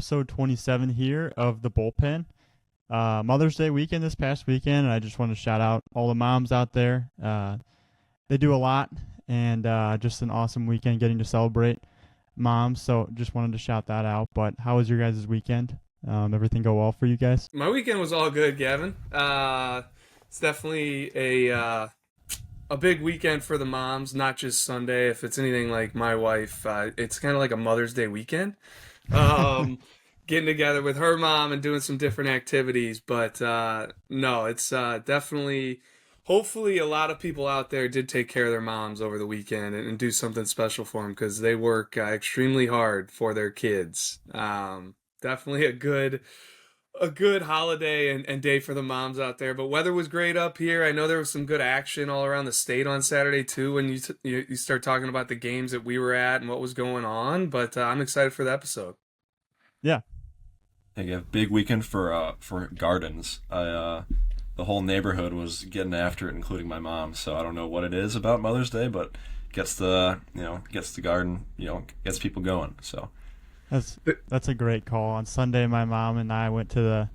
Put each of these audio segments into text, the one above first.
episode 27 here of the Bullpen. Mother's Day weekend this past weekend, and I just want to shout out all the moms out there. They do a lot, and just an awesome weekend getting to celebrate moms. So just wanted to shout that out. But how was your guys' weekend? Everything go well for you guys? My weekend was all good, Gavin. It's definitely a big weekend for the moms, not just Sunday. If it's anything like my wife, it's kind of like a Mother's Day weekend. Getting together with her mom and doing some different activities. But no, it's definitely, hopefully a lot of people out there did take care of their moms over the weekend and do something special for them because they work extremely hard for their kids. Definitely a good holiday and day for the moms out there. But weather was great up here. I know there was some good action all around the state on Saturday too when you start talking about the games that we were at and what was going on. But I'm excited for the episode. Yeah. A big weekend for gardens. The whole neighborhood was getting after it, including my mom. So I don't know what it is about Mother's Day, but gets the garden, gets people going. So that's a great call. On Sunday, my mom and I went to the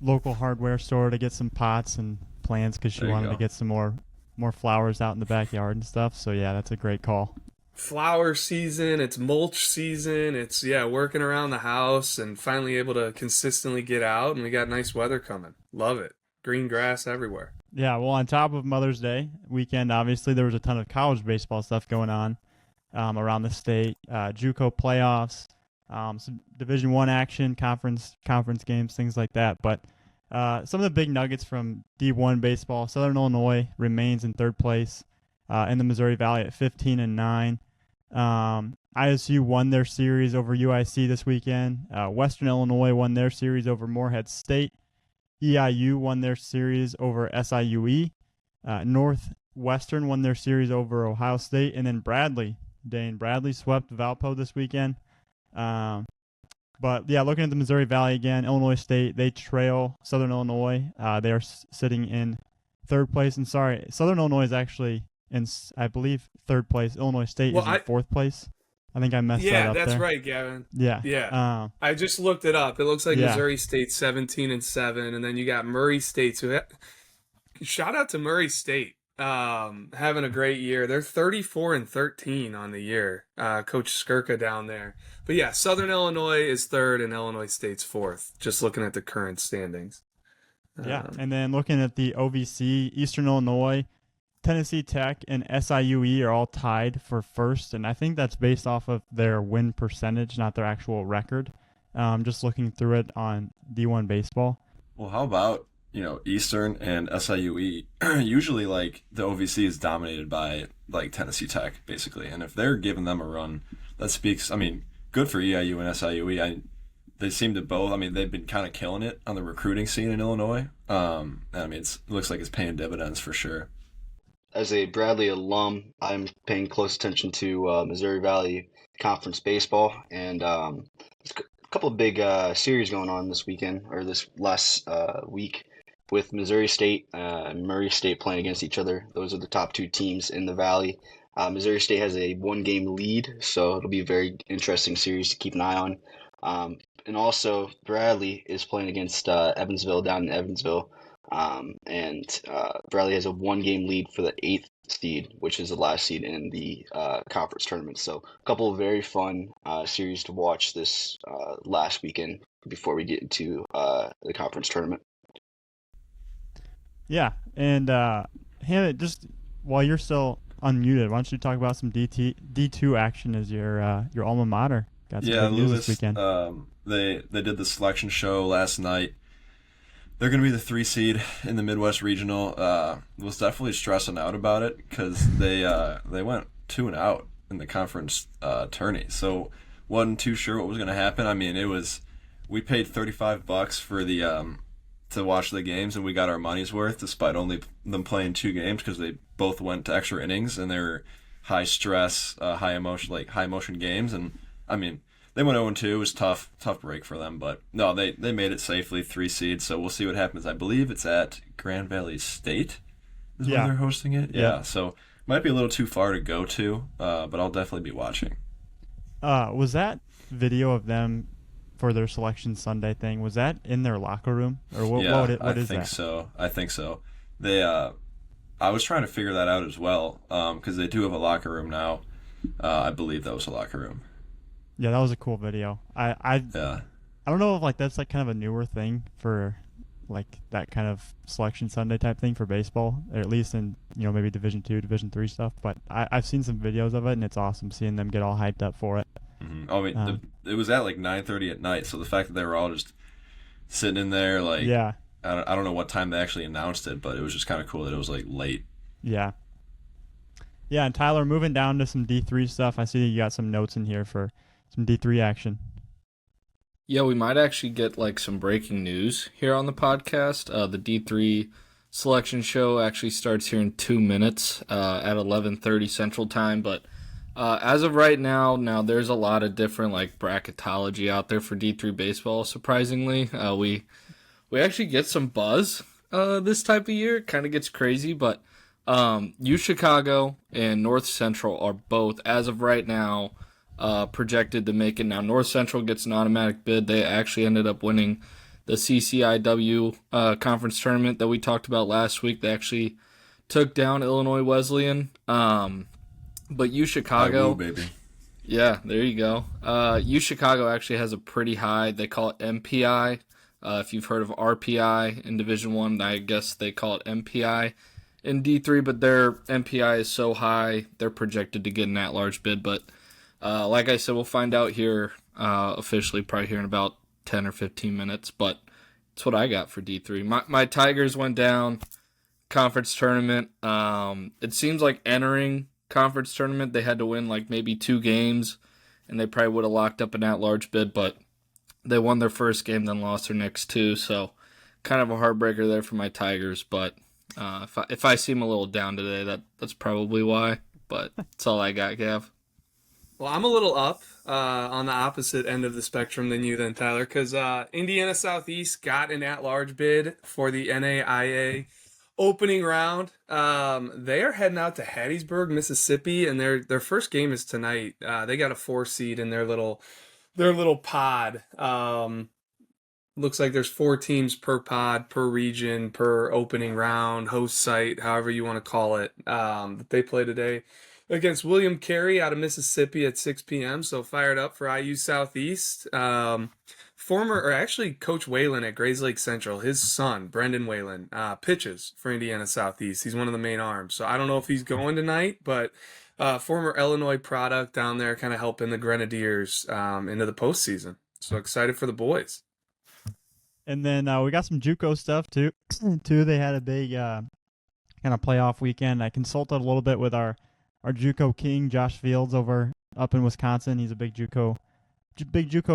local hardware store to get some pots and plants because she wanted to get some more flowers out in the backyard and stuff. So yeah, that's a great call. Flower season, it's mulch season, it's working around the house and finally able to consistently get out, and we got nice weather coming. Love it. Green grass everywhere. Yeah, well, on top of Mother's Day weekend, obviously there was a ton of college baseball stuff going on around the state, JUCO playoffs, some Division I action, conference games, things like that. But some of the big nuggets from D1 baseball: Southern Illinois remains in third place in the Missouri Valley at 15-9. ISU won their series over UIC this weekend. Western Illinois won their series over Morehead State. EIU won their series over SIUE. Northwestern won their series over Ohio State. And then Bradley swept Valpo this weekend. But, yeah, looking at the Missouri Valley again, Illinois State, they trail Southern Illinois. They are sitting in third place. And sorry, Southern Illinois is actually in, I believe, third place. Illinois State is in fourth place. I think I messed that up. Yeah, that's there. right, Gavin. Yeah. I just looked it up. It looks like Missouri State's 17-7, and then you got Murray State. So shout out to Murray State, having a great year. They're 34-13 on the year. Coach Skirka down there. But yeah, Southern Illinois is third, and Illinois State's fourth. Just looking at the current standings. Yeah, and then looking at the OVC, Eastern Illinois, Tennessee Tech, and SIUE are all tied for first, and I think that's based off of their win percentage, not their actual record. Just looking through it on D1 baseball. Well, how about Eastern and SIUE? Usually, the OVC is dominated by Tennessee Tech, basically, and if they're giving them a run, that speaks. I mean, good for EIU and SIUE. They seem to both. I mean, they've been kind of killing it on the recruiting scene in Illinois. It looks like it's paying dividends for sure. As a Bradley alum, I'm paying close attention to Missouri Valley Conference baseball, and there's a couple of big series going on this weekend, or this last week, with Missouri State and Murray State playing against each other. Those are the top two teams in the Valley. Missouri State has a one-game lead, so it'll be a very interesting series to keep an eye on. And also, Bradley is playing against Evansville down in Evansville. Bradley has a one-game lead for the 8th seed, which is the last seed in the conference tournament. So a couple of very fun series to watch this last weekend before we get into the conference tournament. Yeah, and Hannah, just while you're still unmuted, why don't you talk about some D2 action as your alma mater? Got some big news this weekend. They did the selection show last night. They're going to be the 3 seed in the Midwest Regional. Was definitely stressing out about it because they went 2-0 in the conference tourney. So wasn't too sure what was going to happen. I mean, we paid $35 for the to watch the games, and we got our money's worth despite only them playing 2 games because they both went to extra innings and they were high stress, high emotion games. And I mean, they went 0-2. It was tough break for them, but no, they made it safely, 3 seed. So we'll see what happens. I believe it's at Grand Valley State is where they're hosting it. Yeah, so might be a little too far to go to, but I'll definitely be watching. Was that video of them for their Selection Sunday thing. Was that in their locker room, or what? Yeah, what is I that? think so. I think so. They, I was trying to figure that out as well, because they do have a locker room now. I believe that was a locker room. Yeah, that was a cool video. I Yeah. don't know if like that's like kind of a newer thing for like that kind of Selection Sunday type thing for baseball, or at least in maybe Division 2, Division 3 stuff. But I've seen some videos of it, and it's awesome seeing them get all hyped up for it. Mm-hmm. I mean, it was at like 9:30 at night, so the fact that they were all just sitting in there, like, yeah, I don't know what time they actually announced it, but it was just kind of cool that it was like late. yeah. Yeah, and Tyler, moving down to some D3 stuff, I see that you got some notes in here for some D3 action. Yeah, we might actually get like some breaking news here on the podcast. The D3 selection show actually starts here in 2 minutes at 11:30 Central Time. But as of right now, there's a lot of different like bracketology out there for D3 baseball. Surprisingly, we actually get some buzz this type of year. It kind of gets crazy, but U Chicago and North Central are both, as of right now, projected to make it. Now, North Central gets an automatic bid. They actually ended up winning the CCIW conference tournament that we talked about last week. They actually took down Illinois Wesleyan. But U Chicago, baby. yeah, there you go. U Chicago actually has a pretty high. They call it MPI. If you've heard of RPI in Division One, I guess they call it MPI in D3. But their MPI is so high, they're projected to get an at-large bid. But like I said, we'll find out here officially probably here in about 10 or 15 minutes. But that's what I got for D3. My Tigers went down conference tournament. It seems like entering conference tournament, they had to win like maybe 2 games, and they probably would have locked up an at-large bid, but they won their first game, then lost their next 2, so kind of a heartbreaker there for my Tigers. But if I seem a little down today, that's probably why, but that's all I got, Gav. Well, I'm a little up on the opposite end of the spectrum than you then, Tyler, because Indiana Southeast got an at-large bid for the NAIA opening round. They are heading out to Hattiesburg, Mississippi, and their first game is tonight. They got a 4 seed in their little pod. Looks like there's 4 teams per pod, per region, per opening round, host site, however you want to call it. That they play today against William Carey out of Mississippi at 6 p.m. So fired up for IU Southeast. Actually Coach Whalen at Grays Lake Central, his son, Brendan Whalen, pitches for Indiana Southeast. He's one of the main arms. So I don't know if he's going tonight, but former Illinois product down there kind of helping the Grenadiers into the postseason. So excited for the boys. And then we got some JUCO stuff too. They had a big kind of playoff weekend. I consulted a little bit with our JUCO king, Josh Fields, up in Wisconsin. He's a big JUCO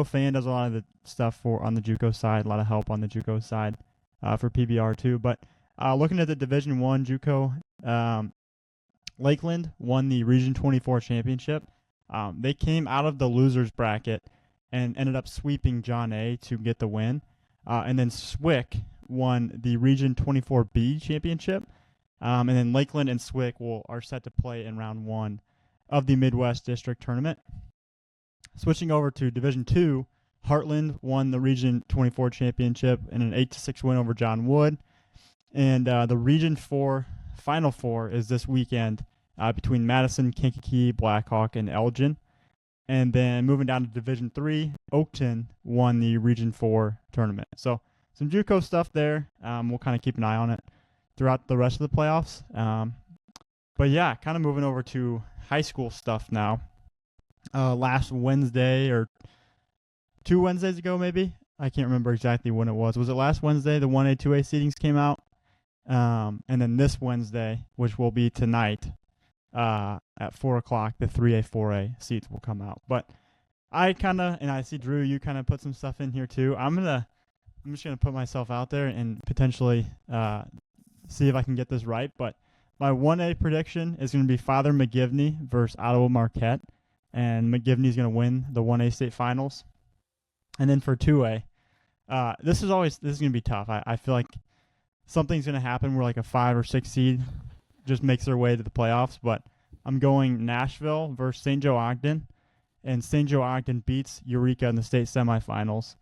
fan, does a lot of the stuff on the JUCO side, a lot of help on the JUCO side for PBR too. But looking at the Division 1 JUCO, Lakeland won the Region 24 championship. They came out of the losers bracket and ended up sweeping John A to get the win. And then Swick won the Region 24B championship. And then Lakeland and Swick are set to play in round 1 of the Midwest District Tournament. Switching over to Division 2, Heartland won the Region 24 championship in an 8-6 win over John Wood. And the Region 4 Final Four is this weekend between Madison, Kankakee, Blackhawk, and Elgin. And then moving down to Division 3, Oakton won the Region 4 tournament. So some JUCO stuff there. We'll kind of keep an eye on it throughout the rest of the playoffs. But yeah, kind of moving over to high school stuff now. Last Wednesday or 2 Wednesdays ago, maybe. I can't remember exactly when it was. Was it last Wednesday? The 1A, 2A seedings came out. And then this Wednesday, which will be tonight, at 4 o'clock, the 3A, 4A seats will come out. But I see Drew, you kind of put some stuff in here too. I'm just gonna put myself out there and potentially see if I can get this right. But my 1A prediction is going to be Father McGivney versus Ottawa Marquette. And McGivney's going to win the 1A state finals. And then for 2A, this is going to be tough. I feel like something's going to happen where like a 5 or 6 seed just makes their way to the playoffs. But I'm going Nashville versus St. Joe Ogden. And St. Joe Ogden beats Eureka in the state semifinals.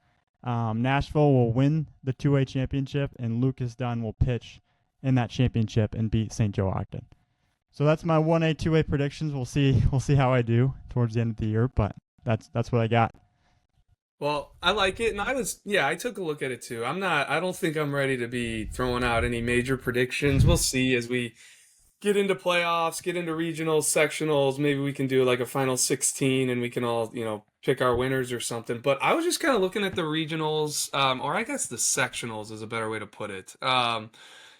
Nashville will win the 2A championship, and Lucas Dunn will pitch in that championship and beat St. Joe Ogden. So that's my 1A, 2A predictions. We'll see how I do towards the end of the year, but that's what I got. Well, I like it, and I took a look at it too. I don't think I'm ready to be throwing out any major predictions. We'll see as we get into playoffs, get into regionals, sectionals. Maybe we can do like a final 16 and we can all, pick our winners or something. But I was just kind of looking at the regionals, or I guess the sectionals is a better way to put it.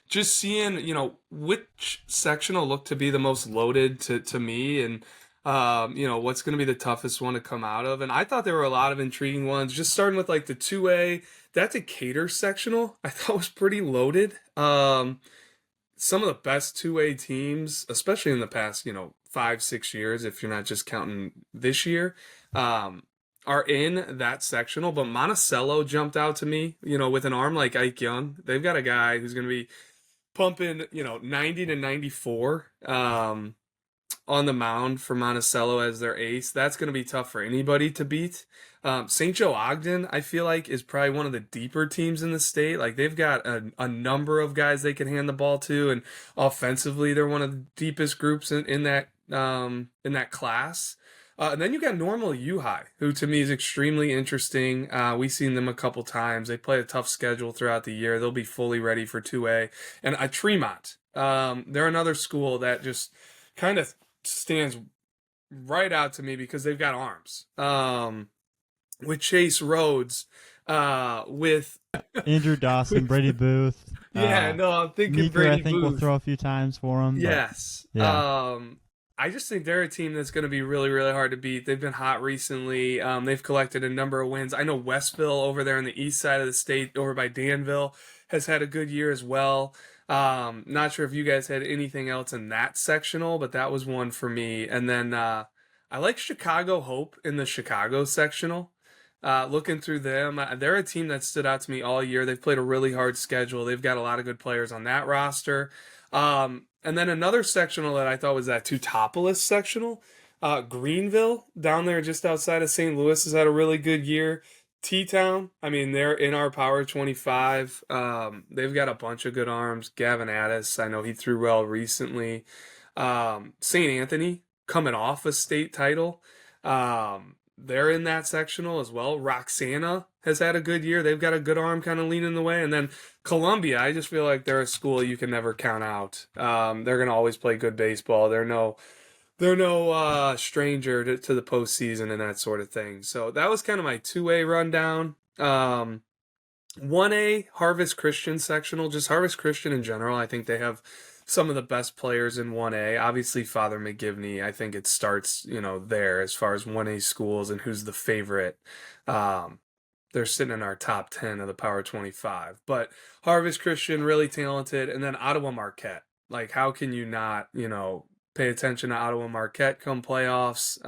Just seeing, which sectional looked to be the most loaded to me, and what's going to be the toughest one to come out of. And I thought there were a lot of intriguing ones, just starting with like the 2A. That Decatur sectional I thought was pretty loaded. Some of the best 2A teams, especially in the past, 5-6 years, if you're not just counting this year, are in that sectional. But Monticello jumped out to me, with an arm like Ike Young. They've got a guy who's going to be pumping, 90 to 94 on the mound for Monticello as their ace. That's going to be tough for anybody to beat. St. Joe Ogden, I feel like, is probably one of the deeper teams in the state. Like, they've got a number of guys they can hand the ball to, and offensively, they're one of the deepest groups in that class. And then you got Normal U High, who to me is extremely interesting. We've seen them a couple times. They play a tough schedule throughout the year. They'll be fully ready for 2A. And Tremont, they're another school that just kind of stands right out to me because they've got arms. With Chase Rhodes, with Andrew Dawson, Brady Booth. I'm thinking Meeker, Brady I think Booth will throw a few times for him. Yes. Yeah. I just think they're a team that's going to be really, really hard to beat. They've been hot recently. They've collected a number of wins. I know Westville over there on the east side of the state, over by Danville, has had a good year as well. Not sure if you guys had anything else in that sectional, but that was one for me. And then I like Chicago Hope in the Chicago sectional. Looking through them, they're a team that stood out to me all year. They've played a really hard schedule. They've got a lot of good players on that roster. And then another sectional that I thought was that Teutopolis sectional. Greenville, down there just outside of St. Louis, has had a really good year. T-Town, I mean, they're in our Power 25. They've got a bunch of good arms. Gavin Addis, I know he threw well recently. St. Anthony, coming off a state title. They're in that sectional as well. Roxana has had a good year. They've got a good arm kind of leaning the way. And then Columbia, I just feel like they're a school you can never count out. They're going to always play good baseball. They're no stranger to the postseason and that sort of thing. So that was kind of my 2A rundown. 1A, Harvest Christian sectional, just Harvest Christian in general. I think they have some of the best players in 1A. Obviously, Father McGivney, I think it starts, there as far as 1A schools and who's the favorite. They're sitting in our top 10 of the Power 25. But Harvest Christian, really talented. And then Ottawa Marquette. Like, how can you not, pay attention to Ottawa Marquette come playoffs?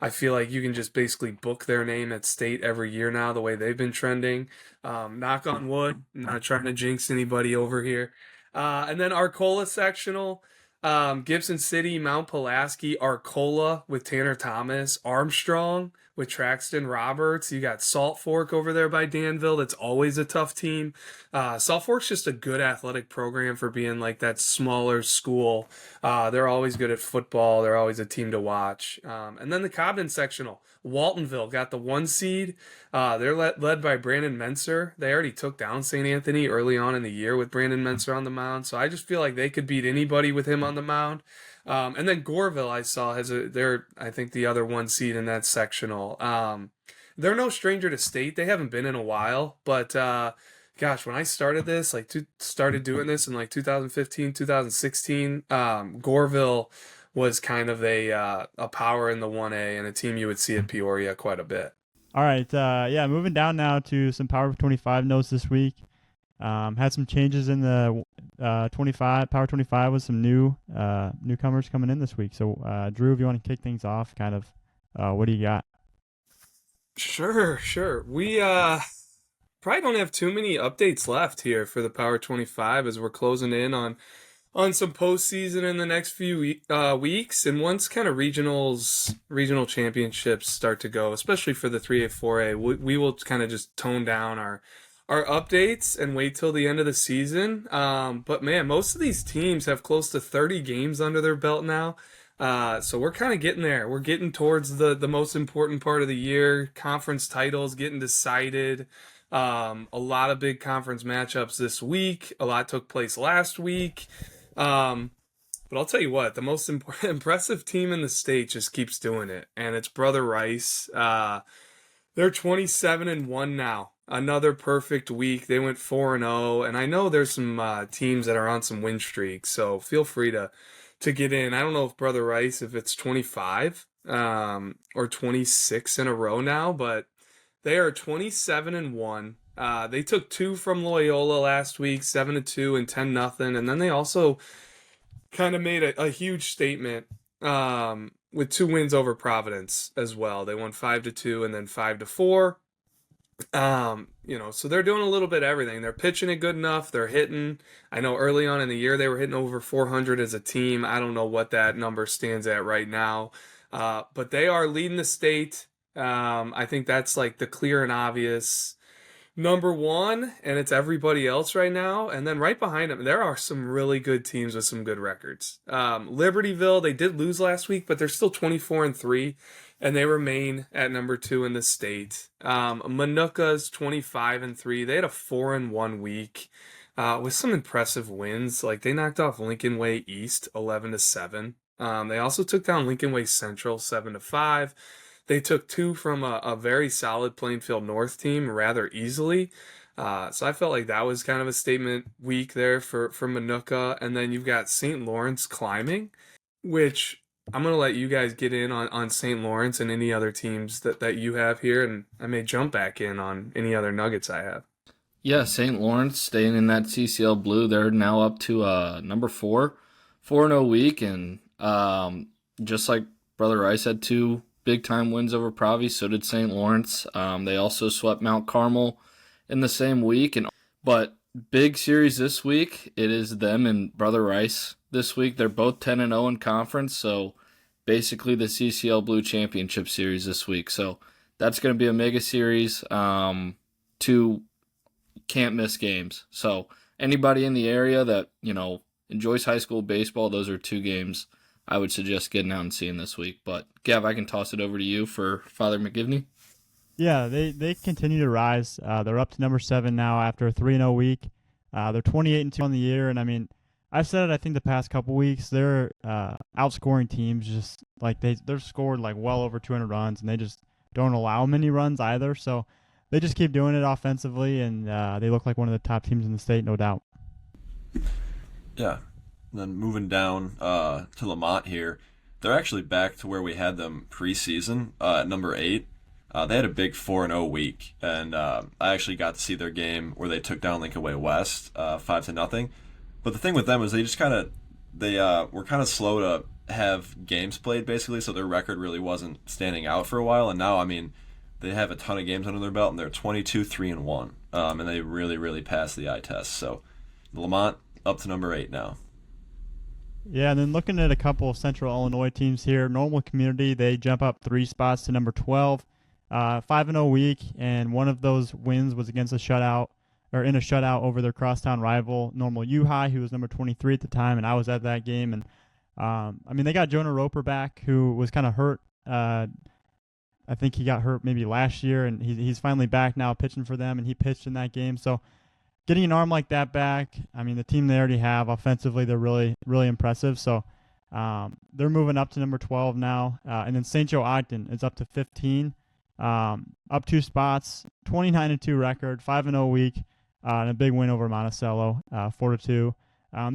I feel like you can just basically book their name at state every year now, the way they've been trending. Knock on wood, not trying to jinx anybody over here. And then Arcola sectional, Gibson City, Mount Pulaski, Arcola with Tanner Thomas, Armstrong with Traxton Roberts. You got Salt Fork over there by Danville. That's always a tough team. Salt Fork's just a good athletic program for being like that smaller school. They're always good at football. They're always a team to watch. And then the Cobden sectional, Waltonville got the 1 seed. They're led by Brandon Menser. They already took down St. Anthony early on in the year with Brandon Menser on the mound. So I just feel like they could beat anybody with him on the mound. And then Goreville, I saw, they're, I think, the other 1 seed in that sectional. They're no stranger to state. They haven't been in a while, but gosh, when I started this, started doing this in 2015, 2016, Goreville was kind of a power in the 1A and a team you would see at Peoria quite a bit. All right, moving down now to some Power 25 notes this week. Had some changes in the Power 25 with some newcomers coming in this week. So, Drew, if you want to kick things off, kind of, what do you got? Sure. We probably don't have too many updates left here for the Power 25 as we're closing in on on some postseason in the next few weeks, and once kind of regional championships start to go, especially for the 3A 4A, we will kind of just tone down our updates and wait till the end of the season. But man, most of these teams have close to 30 games under their belt now. So we're kind of getting there. We're getting towards the most important part of the year. Conference titles getting decided. A lot of big conference matchups this week. A lot took place last week. But I'll tell you what, the most impressive team in the state just keeps doing it, and it's Brother Rice. They're 27-1 now. Another perfect week. They went 4-0, and I know there's some teams that are on some win streaks, so feel free to get in. I don't know if Brother Rice, if it's 25 or 26 in a row now, but they are 27-1. They took 2 from Loyola last week, 7-2 and 10-0, and then they also kind of made a huge statement with 2 wins over Providence as well. They won 5-2 and then 5-4. So they're doing a little bit of everything. They're pitching it good enough. They're hitting. I know early on in the year they were hitting over 400 as a team. I don't know what that number stands at right now, but they are leading the state. I think that's like the clear and obvious number one, and it's everybody else right now. And then right behind them, there are some really good teams with some good records. Libertyville, they did lose last week, but they're still 24-3, and they remain at number 2 in the state. Manuka's 25-3. They had a 4-1 week with some impressive wins. Like they knocked off Lincoln Way East 11-7. They also took down Lincoln Way Central 7-5. They took 2 from a very solid Plainfield North team rather easily. So I felt like that was kind of a statement week there for Manuka. And then you've got St. Lawrence climbing, which I'm going to let you guys get in on St. Lawrence and any other teams that you have here. And I may jump back in on any other nuggets I have. Yeah, St. Lawrence staying in that CCL blue. They're now up to number 4, 4-0 week. And just like Brother Rice had 2 big-time wins over Provi, so did St. Lawrence. They also swept Mount Carmel in the same week. But big series this week, it is them and Brother Rice this week. They're both 10-0 in conference, so basically the CCL Blue Championship Series this week. So that's going to be a mega series. 2 can't-miss games. So anybody in the area that, enjoys high school baseball, those are 2 games I would suggest getting out and seeing this week. But, Gav, I can toss it over to you for Father McGivney. Yeah, they continue to rise. They're up to number 7 now after a 3-0 week. They're 28-2 on the year, and I mean, I've said it. I think the past couple weeks they're outscoring teams. Just like they're scored like well over 200 runs, and they just don't allow many runs either. So they just keep doing it offensively, and they look like one of the top teams in the state, no doubt. Yeah. And then moving down to Lamont here, they're actually back to where we had them preseason at number 8. They had a big 4-0 week, and I actually got to see their game where they took down Lincoln Way West 5-0. But the thing with them is they just were kind of slow to have games played basically, so their record really wasn't standing out for a while. And now, I mean, they have a ton of games under their belt, and they're 22-3-1, and they really, really passed the eye test. So Lamont up to number 8 now. Yeah, and then looking at a couple of Central Illinois teams here, Normal Community, they jump up 3 spots to number 12, 5-0 week, and one of those wins was against in a shutout over their crosstown rival, Normal U High, who was number 23 at the time, and I was at that game. And they got Jonah Roper back, who was kind of hurt. I think he got hurt maybe last year, and he's finally back now pitching for them, and he pitched in that game. So getting an arm like that back, I mean, the team they already have, offensively, they're really, really impressive. So they're moving up to number 12 now. And then St. Joe Ogden is up to 15, up 2 spots, 29-2 record, 5-0 week, and a big win over Monticello, 4-2.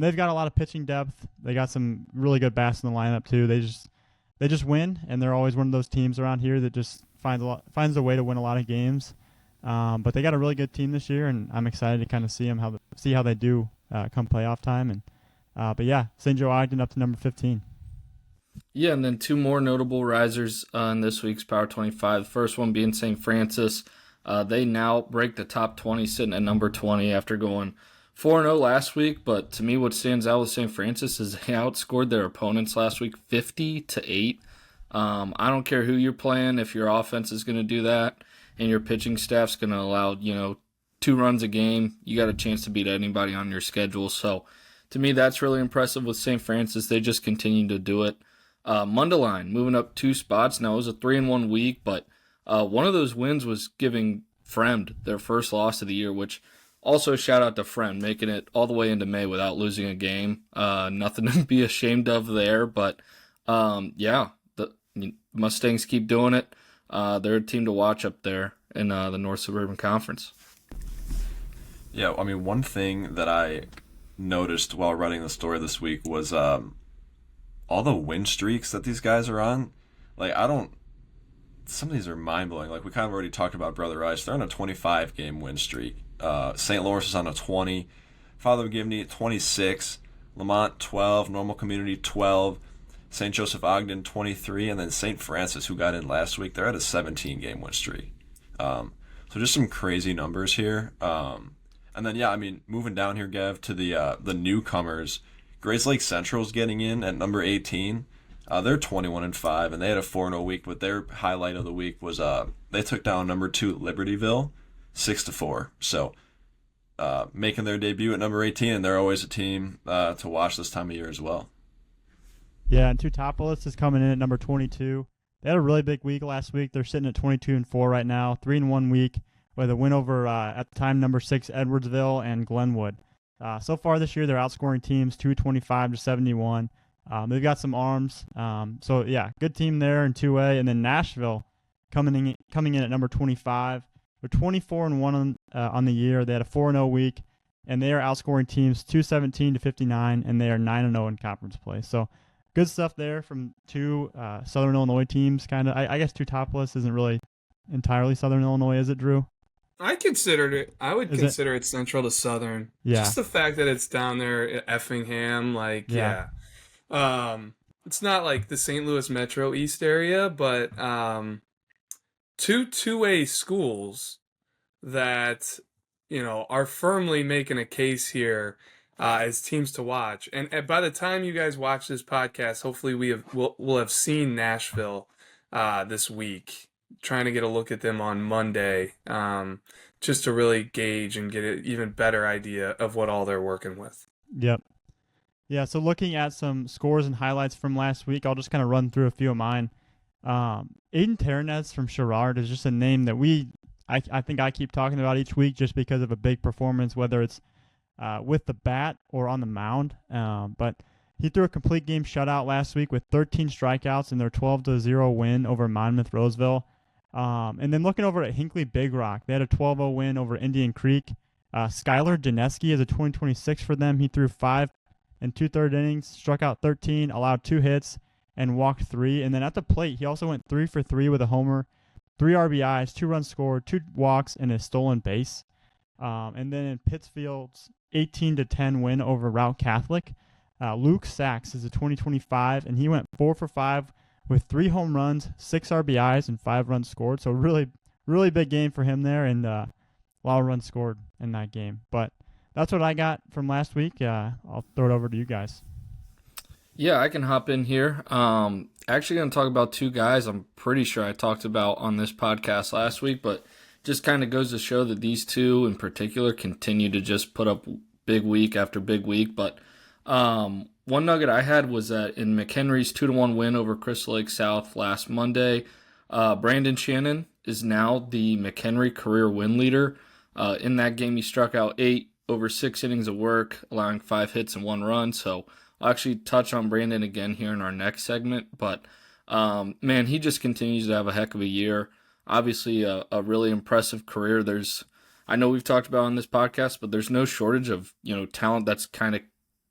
They've got a lot of pitching depth. They got some really good bats in the lineup, too. They just win, and they're always one of those teams around here that just finds a way to win a lot of games. But they got a really good team this year, and I'm excited to kind of see how they do come playoff time. And but yeah, St. Joe Ogden up to number 15. Yeah, and then 2 more notable risers in this week's Power 25. The first one being St. Francis. They now break the top 20, sitting at number 20 after going 4-0 last week, but to me what stands out with St. Francis is they outscored their opponents last week 50-8. I don't care who you're playing. If your offense is going to do that and your pitching staff's going to allow, 2 runs a game, you got a chance to beat anybody on your schedule. So to me, that's really impressive with St. Francis. They just continue to do it. Mundelein moving up 2 spots. Now it was a 3-1 week, but one of those wins was giving Fremd their first loss of the year, which also shout out to Fremd, making it all the way into May without losing a game. Nothing to be ashamed of there, but the Mustangs keep doing it. They're a team to watch up there in the North Suburban Conference. Yeah, I mean, one thing that I noticed while writing the story this week was all the win streaks that these guys are on. Some of these are mind-blowing. Like, we kind of already talked about Brother Rice. They're on a 25-game win streak. St. Lawrence is on a 20. Father McGivney, 26. Lamont, 12. Normal Community, 12. St. Joseph Ogden, 23. And then St. Francis, who got in last week, they're at a 17-game win streak. So just some crazy numbers here. And then, moving down here, Gav, to the newcomers, Grace Lake Central's getting in at number 18. They're 21-5, and they had a 4-0 week, but their highlight of the week was they took down number 2 Libertyville 6-4. So making their debut at number 18, and they're always a team to watch this time of year as well. Yeah, and Teutopolis is coming in at number 22. They had a really big week last week. They're sitting at 22-4 right now, 3-1 week with a win over at the time number 6 Edwardsville and Glenwood. So far this year, they're outscoring teams 225-71. They've got some arms. Good team there in 2A. And then Nashville coming in at number 25. They're 24-1 on the year. They had a 4-0 week, and they are outscoring teams 217-59, and they are 9-0 in conference play. So good stuff there from 2 Southern Illinois teams. Kind of, I guess Teutopolis isn't really entirely Southern Illinois, is it, Drew? I considered it. I would consider it central to Southern. Yeah. Just the fact that it's down there at Effingham, it's not like the St. Louis Metro East area, but 2 2A schools that are firmly making a case here as teams to watch. And by the time you guys watch this podcast, hopefully we'll have seen Nashville this week. Trying to get a look at them on Monday, just to really gauge and get an even better idea of what all they're working with. Yep. Yeah, so looking at some scores and highlights from last week, I'll just kind of run through a few of mine. Aiden Terranez from Sherrard is just a name that I think I keep talking about each week just because of a big performance, whether it's with the bat or on the mound. But he threw a complete game shutout last week with 13 strikeouts in their 12-0 win over Monmouth Roseville. And then looking over at Hinckley Big Rock, they had a 12-0 win over Indian Creek. Skylar Janeski is a 2026 for them. He threw 5 and 2/3 innings, struck out 13, allowed 2 hits, and walked 3. And then at the plate, he also went 3 for 3 with a homer, 3 RBIs, 2 runs scored, 2 walks, and a stolen base. And then in Pittsfield's 18-10 win over Route Catholic, Luke Sachs is a 2025, and he went 4 for 5 with 3 home runs, 6 RBIs, and 5 runs scored. So really, really big game for him there, and a lot of runs scored in that game. But that's what I got from last week. I'll throw it over to you guys. Yeah, I can hop in here. Actually going to talk about 2 guys I'm pretty sure I talked about on this podcast last week, but just kind of goes to show that these 2 in particular continue to just put up big week after big week. But one nugget I had was that in McHenry's 2-1 win over Crystal Lake South last Monday, Brandon Shannon is now the McHenry career win leader. In that game, he struck out 8 over 6 innings of work, allowing 5 hits and 1 run. So I'll actually touch on Brandon again here in our next segment. But, he just continues to have a heck of a year. Obviously, a really impressive career. I know we've talked about on this podcast, but there's no shortage of, talent that's kind of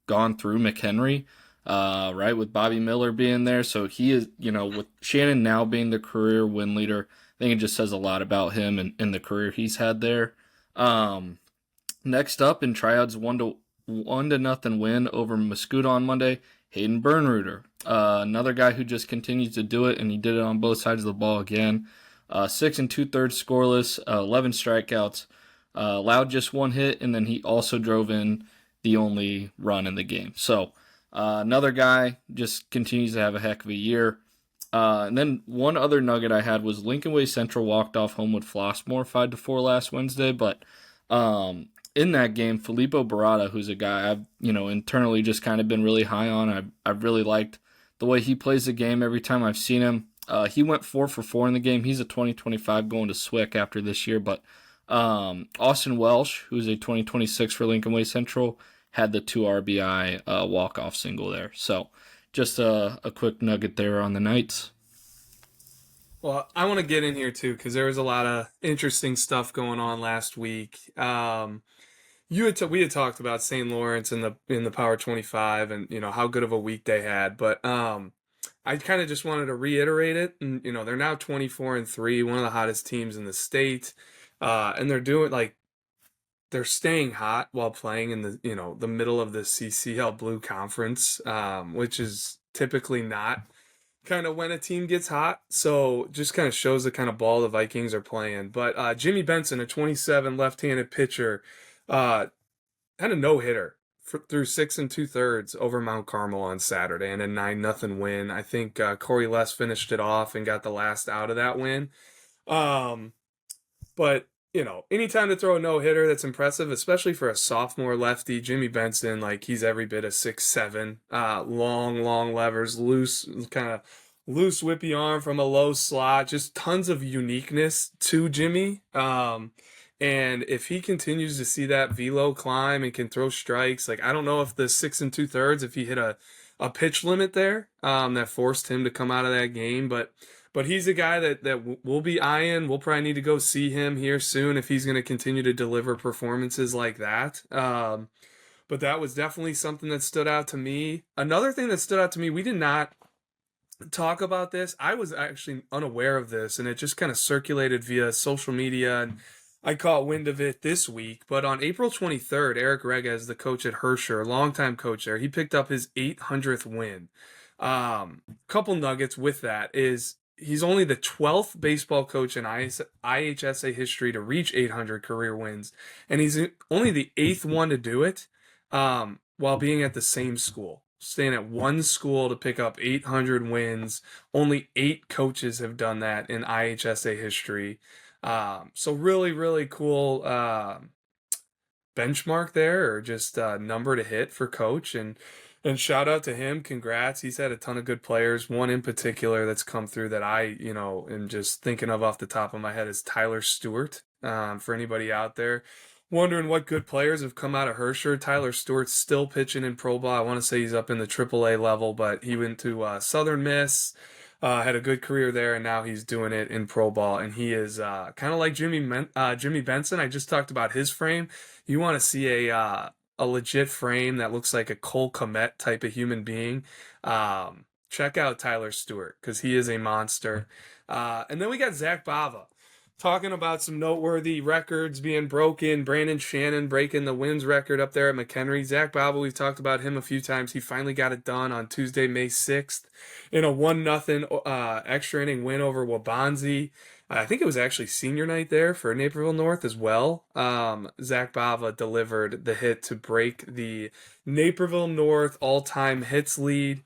gone through McHenry, right, with Bobby Miller being there. So he is, with Shannon now being the career win leader, I think it just says a lot about him and the career he's had there. Next up in Triad's 1-0 win over Mascoutah on Monday, Hayden Bernruder, another guy who just continues to do it, and he did it on both sides of the ball again. 6 2/3 scoreless, 11 strikeouts, allowed just one hit, and then he also drove in the only run in the game. So another guy just continues to have a heck of a year. And then one other nugget I had was Lincoln Way Central walked off home with Flossmoor 5-4 last Wednesday, but in that game, Filippo Barada, who's a guy I've internally just kind of been really high on. I've really liked the way he plays the game every time I've seen him. He went 4 for 4 in the game. He's a 2025 going to SWIC after this year, but Austin Welsh, who's a 2026 for Lincoln Way Central, had the 2 RBI walk-off single there. So just a quick nugget there on the Knights. Well, I want to get in here too because there was a lot of interesting stuff going on last week. We had talked about St. Lawrence in the Power 25 and how good of a week they had, but I kind of just wanted to reiterate it. And they're now 24-3, one of the hottest teams in the state, and they're staying hot while playing in the middle of the CCL Blue Conference, which is typically not kind of when a team gets hot. So just kind of shows the kind of ball the Vikings are playing. But Jimmy Benson, a 27 left-handed pitcher, had a no-hitter through 6 2/3 over Mount Carmel on Saturday and a 9-0 win. I think Corey Less finished it off and got the last out of that win. But anytime to throw a no-hitter, that's impressive, especially for a sophomore lefty. Jimmy Benson, he's every bit of 6'7", long levers, loose whippy arm from a low slot, just tons of uniqueness to Jimmy. And if he continues to see that velo climb and can throw strikes, I don't know if the 6 2/3, if he hit a pitch limit there, that forced him to come out of that game, but he's a guy that we'll be eyeing. We'll probably need to go see him here soon if he's going to continue to deliver performances like that. But that was definitely something that stood out to me. Another thing that stood out to me, we did not talk about this. I was actually unaware of this, and it just kind of circulated via social media, and I caught wind of it this week. But on April 23rd, Eric Reges, the coach at Herscher, longtime coach there, he picked up his 800th win. Couple nuggets with that is he's only the 12th baseball coach in IHSA history to reach 800 career wins, and he's only the 8th one to do it while being at the same school. Staying at one school to pick up 800 wins. Only 8 coaches have done that in IHSA history. So really, really cool benchmark there, or just number to hit for coach. And shout out to him. Congrats. He's had a ton of good players. One in particular that's come through that I, am just thinking of off the top of my head is Tyler Stewart. For anybody out there wondering what good players have come out of Herscher, Tyler Stewart's still pitching in pro ball. I want to say he's up in the AAA level, but he went to Southern Miss, had a good career there, and now he's doing it in pro ball. And he is kind of like Jimmy Benson. I just talked about his frame. You want to see a legit frame that looks like a Cole Kmet type of human being, check out Tyler Stewart because he is a monster. And then we got Zach Bava talking about some noteworthy records being broken. Brandon Shannon breaking the wins record up there at McHenry. Zach Bava, we've talked about him a few times. He finally got it done on Tuesday, May 6th in a 1-0 extra inning win over Wabanzi. I think it was actually senior night there for Naperville North as well. Zach Bava delivered the hit to break the Naperville North all-time hits lead.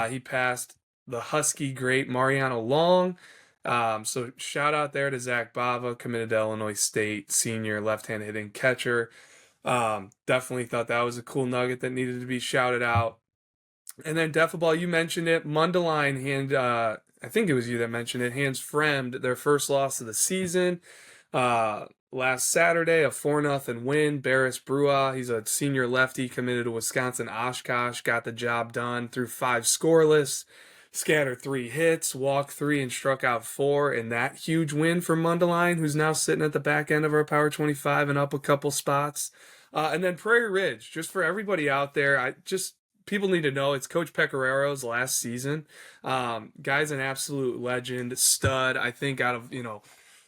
He passed the Husky great Mariano Long. So shout out there to Zach Bava, committed to Illinois State, senior left-hand hitting catcher. Definitely thought that was a cool nugget that needed to be shouted out. And then Defaball, you mentioned it. Mundelein I think it was you that mentioned it, hands Fremd their first loss of the season. Last Saturday, a 4-0 win. Barris Brua, he's a senior lefty committed to Wisconsin Oshkosh, got the job done through 5 scoreless, scattered 3 hits, walked 3, and struck out 4. And that huge win for Mundelein, who's now sitting at the back end of our Power 25 and up a couple spots. And then Prairie Ridge, just for everybody out there, people need to know it's Coach Pecoraro's last season. Guy's an absolute legend, stud. I think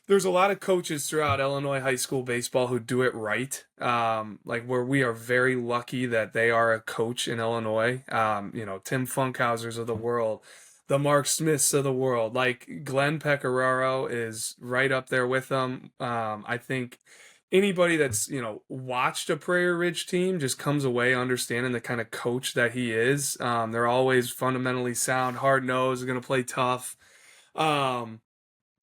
there's a lot of coaches throughout Illinois high school baseball who do it right. Where we are very lucky that they are a coach in Illinois. Tim Funkhausers of the world, the Mark Smiths of the world. Glenn Pecoraro is right up there with them. I think anybody that's, watched a Prairie Ridge team just comes away understanding the kind of coach that he is. They're always fundamentally sound, hard nosed, going to play tough. Um,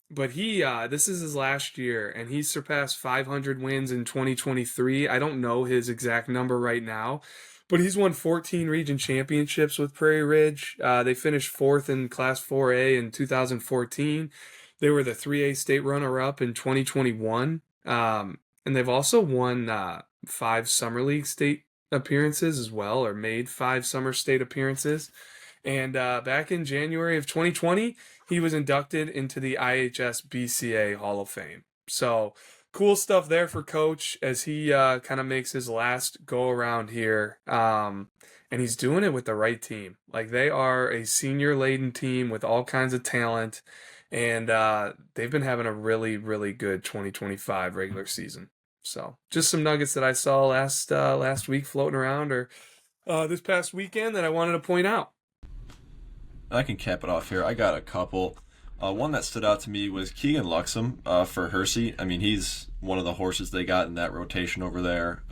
but this is his last year, and he's surpassed 500 wins in 2023. I don't know his exact number right now, but he's won 14 region championships with Prairie Ridge. They finished fourth in Class 4A in 2014. They were the 3A state runner-up in 2021. And they've also won 5 Summer League state appearances as well, or made 5 Summer State appearances. And back in January of 2020, he was inducted into the IHS BCA Hall of Fame. So cool stuff there for Coach as he kind of makes his last go around here. And he's doing it with the right team. Like, they are a senior laden team with all kinds of talent. And they've been having a really, really good 2025 regular season. So just some nuggets that I saw last week floating around, or this past weekend, that I wanted to point out. I can cap it off here. I got a couple. One that stood out to me was Keegan Luxem for Hersey. I mean, he's one of the horses they got in that rotation over there.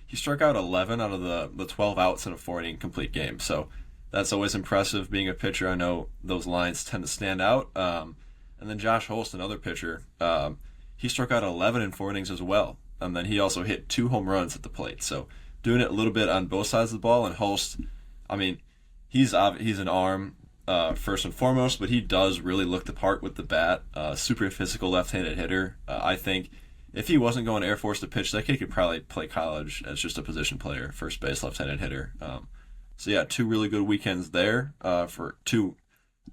He struck out 11 out of the 12 outs in a 4-inning complete game. So that's always impressive. Being a pitcher, I know those lines tend to stand out. And then Josh Holst, another pitcher, he struck out 11 in 4 innings as well. And then he also hit 2 home runs at the plate. So doing it a little bit on both sides of the ball. And Holst, I mean, he's an arm first and foremost, but he does really look the part with the bat. Super physical left-handed hitter. I think if he wasn't going to Air Force to pitch, that kid could probably play college as just a position player, first base, left-handed hitter. So yeah, 2 really good weekends there for 2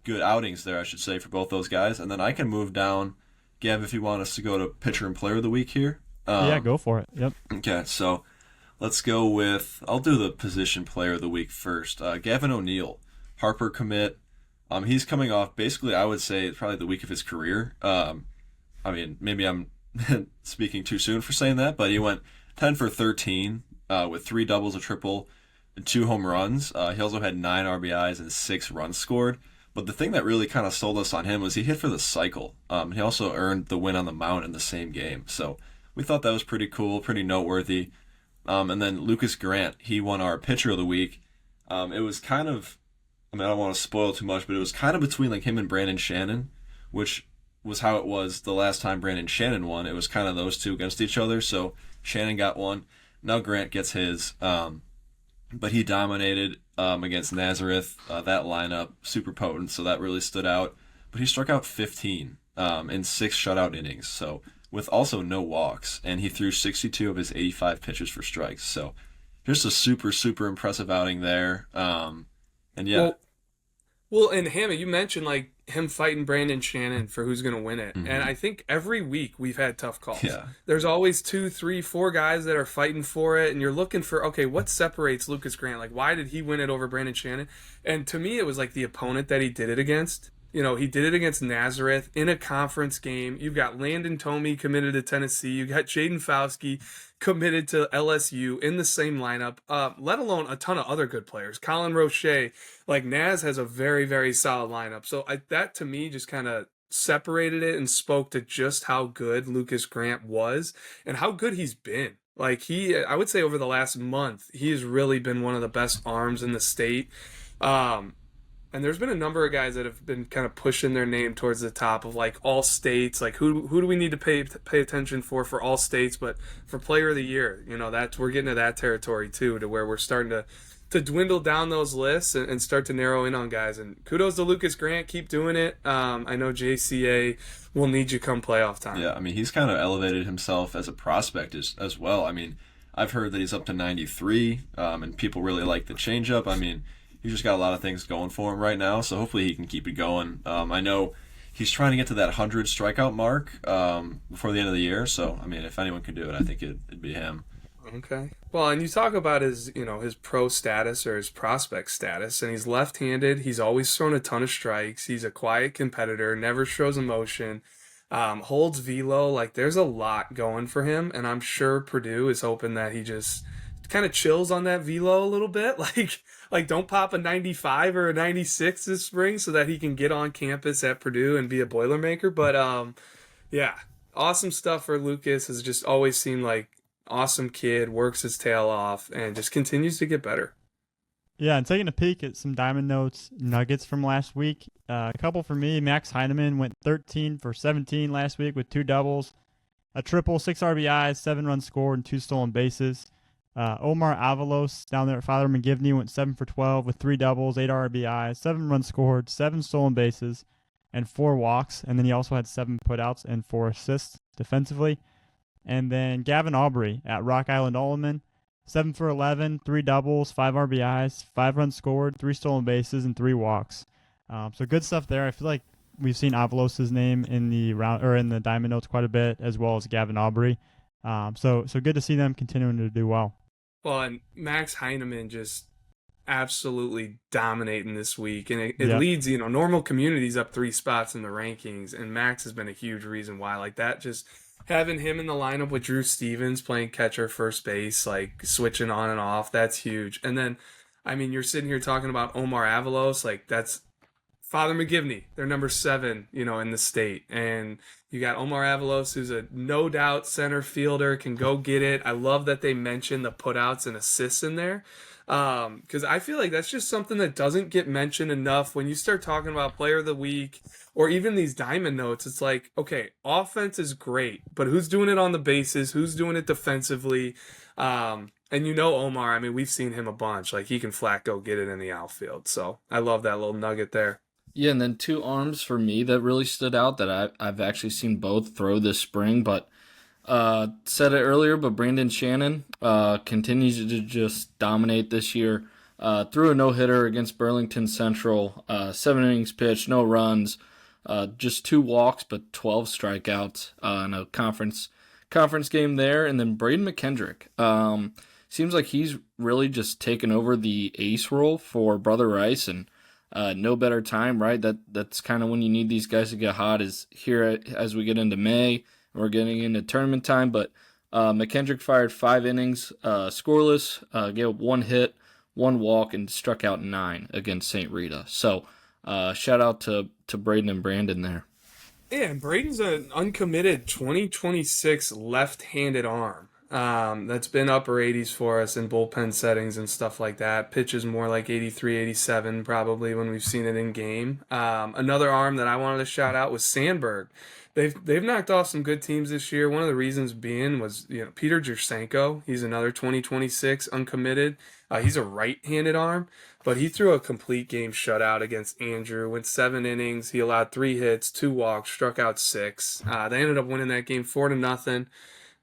good outings there, I should say, for both those guys. And then I can move down, Gav, if you want us to go to pitcher and player of the week here. Yeah, go for it. Yep. Okay, so let's go with, I'll do the position player of the week first. Gavin O'Neill, Harper commit. He's coming off, basically, I would say, probably the week of his career. I mean, maybe I'm speaking too soon for saying that, but he went 10 for 13 with 3 doubles, a triple, and 2 home runs. He also had 9 RBIs and 6 runs scored. But the thing that really kind of sold us on him was he hit for the cycle. He also earned the win on the mound in the same game. So we thought that was pretty cool, pretty noteworthy. And then Lucas Grant, he won our pitcher of the week. It was kind of, I mean, I don't want to spoil too much, but it was kind of between like him and Brandon Shannon, which was how it was the last time Brandon Shannon won. It was kind of those two against each other. So Shannon got one. Now Grant gets his. But he dominated against Nazareth. That lineup, super potent, so that really stood out. But he struck out 15 in 6 shutout innings, so with also no walks. And he threw 62 of his 85 pitches for strikes. So just a super, super impressive outing there. And yeah. Well, and Hammy, you mentioned like him fighting Brandon Shannon for who's going to win it. Mm-hmm. And I think every week we've had tough calls. Yeah. There's always 2, 3, 4 guys that are fighting for it. And you're looking for, okay, what separates Lucas Grant? Like, why did he win it over Brandon Shannon? And to me, it was like the opponent that he did it against. You know, he did it against Nazareth in a conference game. You've got Landon Tomey committed to Tennessee. You got Jaden Fauski committed to LSU in the same lineup, let alone a ton of other good players. Colin Roche, like Naz has a very, very solid lineup. So that to me just kind of separated it and spoke to just how good Lucas Grant was and how good he's been. Like I would say over the last month, he has really been one of the best arms in the state. And there's been a number of guys that have been kind of pushing their name towards the top of like all states. Like who do we need to pay attention for all states? But for player of the year, you know, we're getting to that territory too, to where we're starting to dwindle down those lists and start to narrow in on guys. And kudos to Lucas Grant, keep doing it. I know JCA will need you come playoff time. Yeah, I mean, he's kind of elevated himself as a prospect as well. I mean, I've heard that he's up to 93, and people really like the changeup. I mean, he's just got a lot of things going for him right now, so hopefully he can keep it going. I know he's trying to get to that 100 strikeout mark before the end of the year, so, I mean, if anyone can do it, I think it'd be him. Okay. Well, and you talk about his pro status or his prospect status, and he's left-handed. He's always thrown a ton of strikes. He's a quiet competitor, never shows emotion, holds velo. Like, there's a lot going for him, and I'm sure Purdue is hoping that he just kind of chills on that velo a little bit. Like don't pop a 95 or a 96 this spring so that he can get on campus at Purdue and be a Boilermaker. But, yeah. awesome stuff for Lucas. Has just always seemed like awesome kid, works his tail off, and just continues to get better. Yeah, and taking a peek at some Diamond Notes nuggets from last week. A couple for me. Max Heineman went 13 for 17 last week with 2 doubles, a triple, 6 RBIs, 7 runs scored, and 2 stolen bases. Omar Avalos down there at Father McGivney went 7 for 12 with 3 doubles, 8 RBIs, 7 runs scored, 7 stolen bases, and 4 walks. And then he also had 7 putouts and 4 assists defensively. And then Gavin Aubrey at Rock Island Alleman, 7 for 11, 3 doubles, 5 RBIs, 5 runs scored, 3 stolen bases, and 3 walks. So good stuff there. I feel like we've seen Avalos' name in the round or in the Diamond Notes quite a bit, as well as Gavin Aubrey. So good to see them continuing to do well. Well, and Max Heineman just absolutely dominating this week, and it Yep. leads, normal communities up 3 spots in the rankings, and Max has been a huge reason why. Like that, just having him in the lineup with Drew Stevens playing catcher, first base, like switching on and off, that's huge. And then, I mean, you're sitting here talking about Omar Avalos, like that's Father McGivney. They're number 7, in the state, and you got Omar Avalos, who's a no doubt center fielder, can go get it. I love that they mention the putouts and assists in there, because I feel like that's just something that doesn't get mentioned enough when you start talking about player of the week or even these Diamond Notes. It's like, okay, offense is great, but who's doing it on the bases? Who's doing it defensively? And Omar, I mean, we've seen him a bunch. Like, he can flat go get it in the outfield. So I love that little nugget there. Yeah, and then 2 arms for me that really stood out that I've actually seen both throw this spring, but said it earlier, but Brandon Shannon continues to just dominate this year. Threw a no-hitter against Burlington Central, 7 innings pitched, no runs, just 2 walks, but 12 strikeouts in a conference game there. And then Braden McKendrick, seems like he's really just taken over the ace role for Brother Rice, and no better time, right? That's kind of when you need these guys to get hot, is here as we get into May. We're getting into tournament time, but McKendrick fired 5 innings, scoreless, gave up 1 hit, 1 walk, and struck out 9 against St. Rita. So shout out to Braden and Brandon there. Yeah, and Braden's an uncommitted 2026 left-handed arm. That's been upper 80s for us in bullpen settings and stuff like that. Pitches more like 83, 87 probably when we've seen it in game. Another arm that I wanted to shout out was Sandberg. They've knocked off some good teams this year. One of the reasons being was Peter Jersenko. He's another 2026 uncommitted. He's a right-handed arm, but he threw a complete game shutout against Andrew. Went 7 innings. He allowed 3 hits, 2 walks, struck out 6. They ended up winning that game 4-0.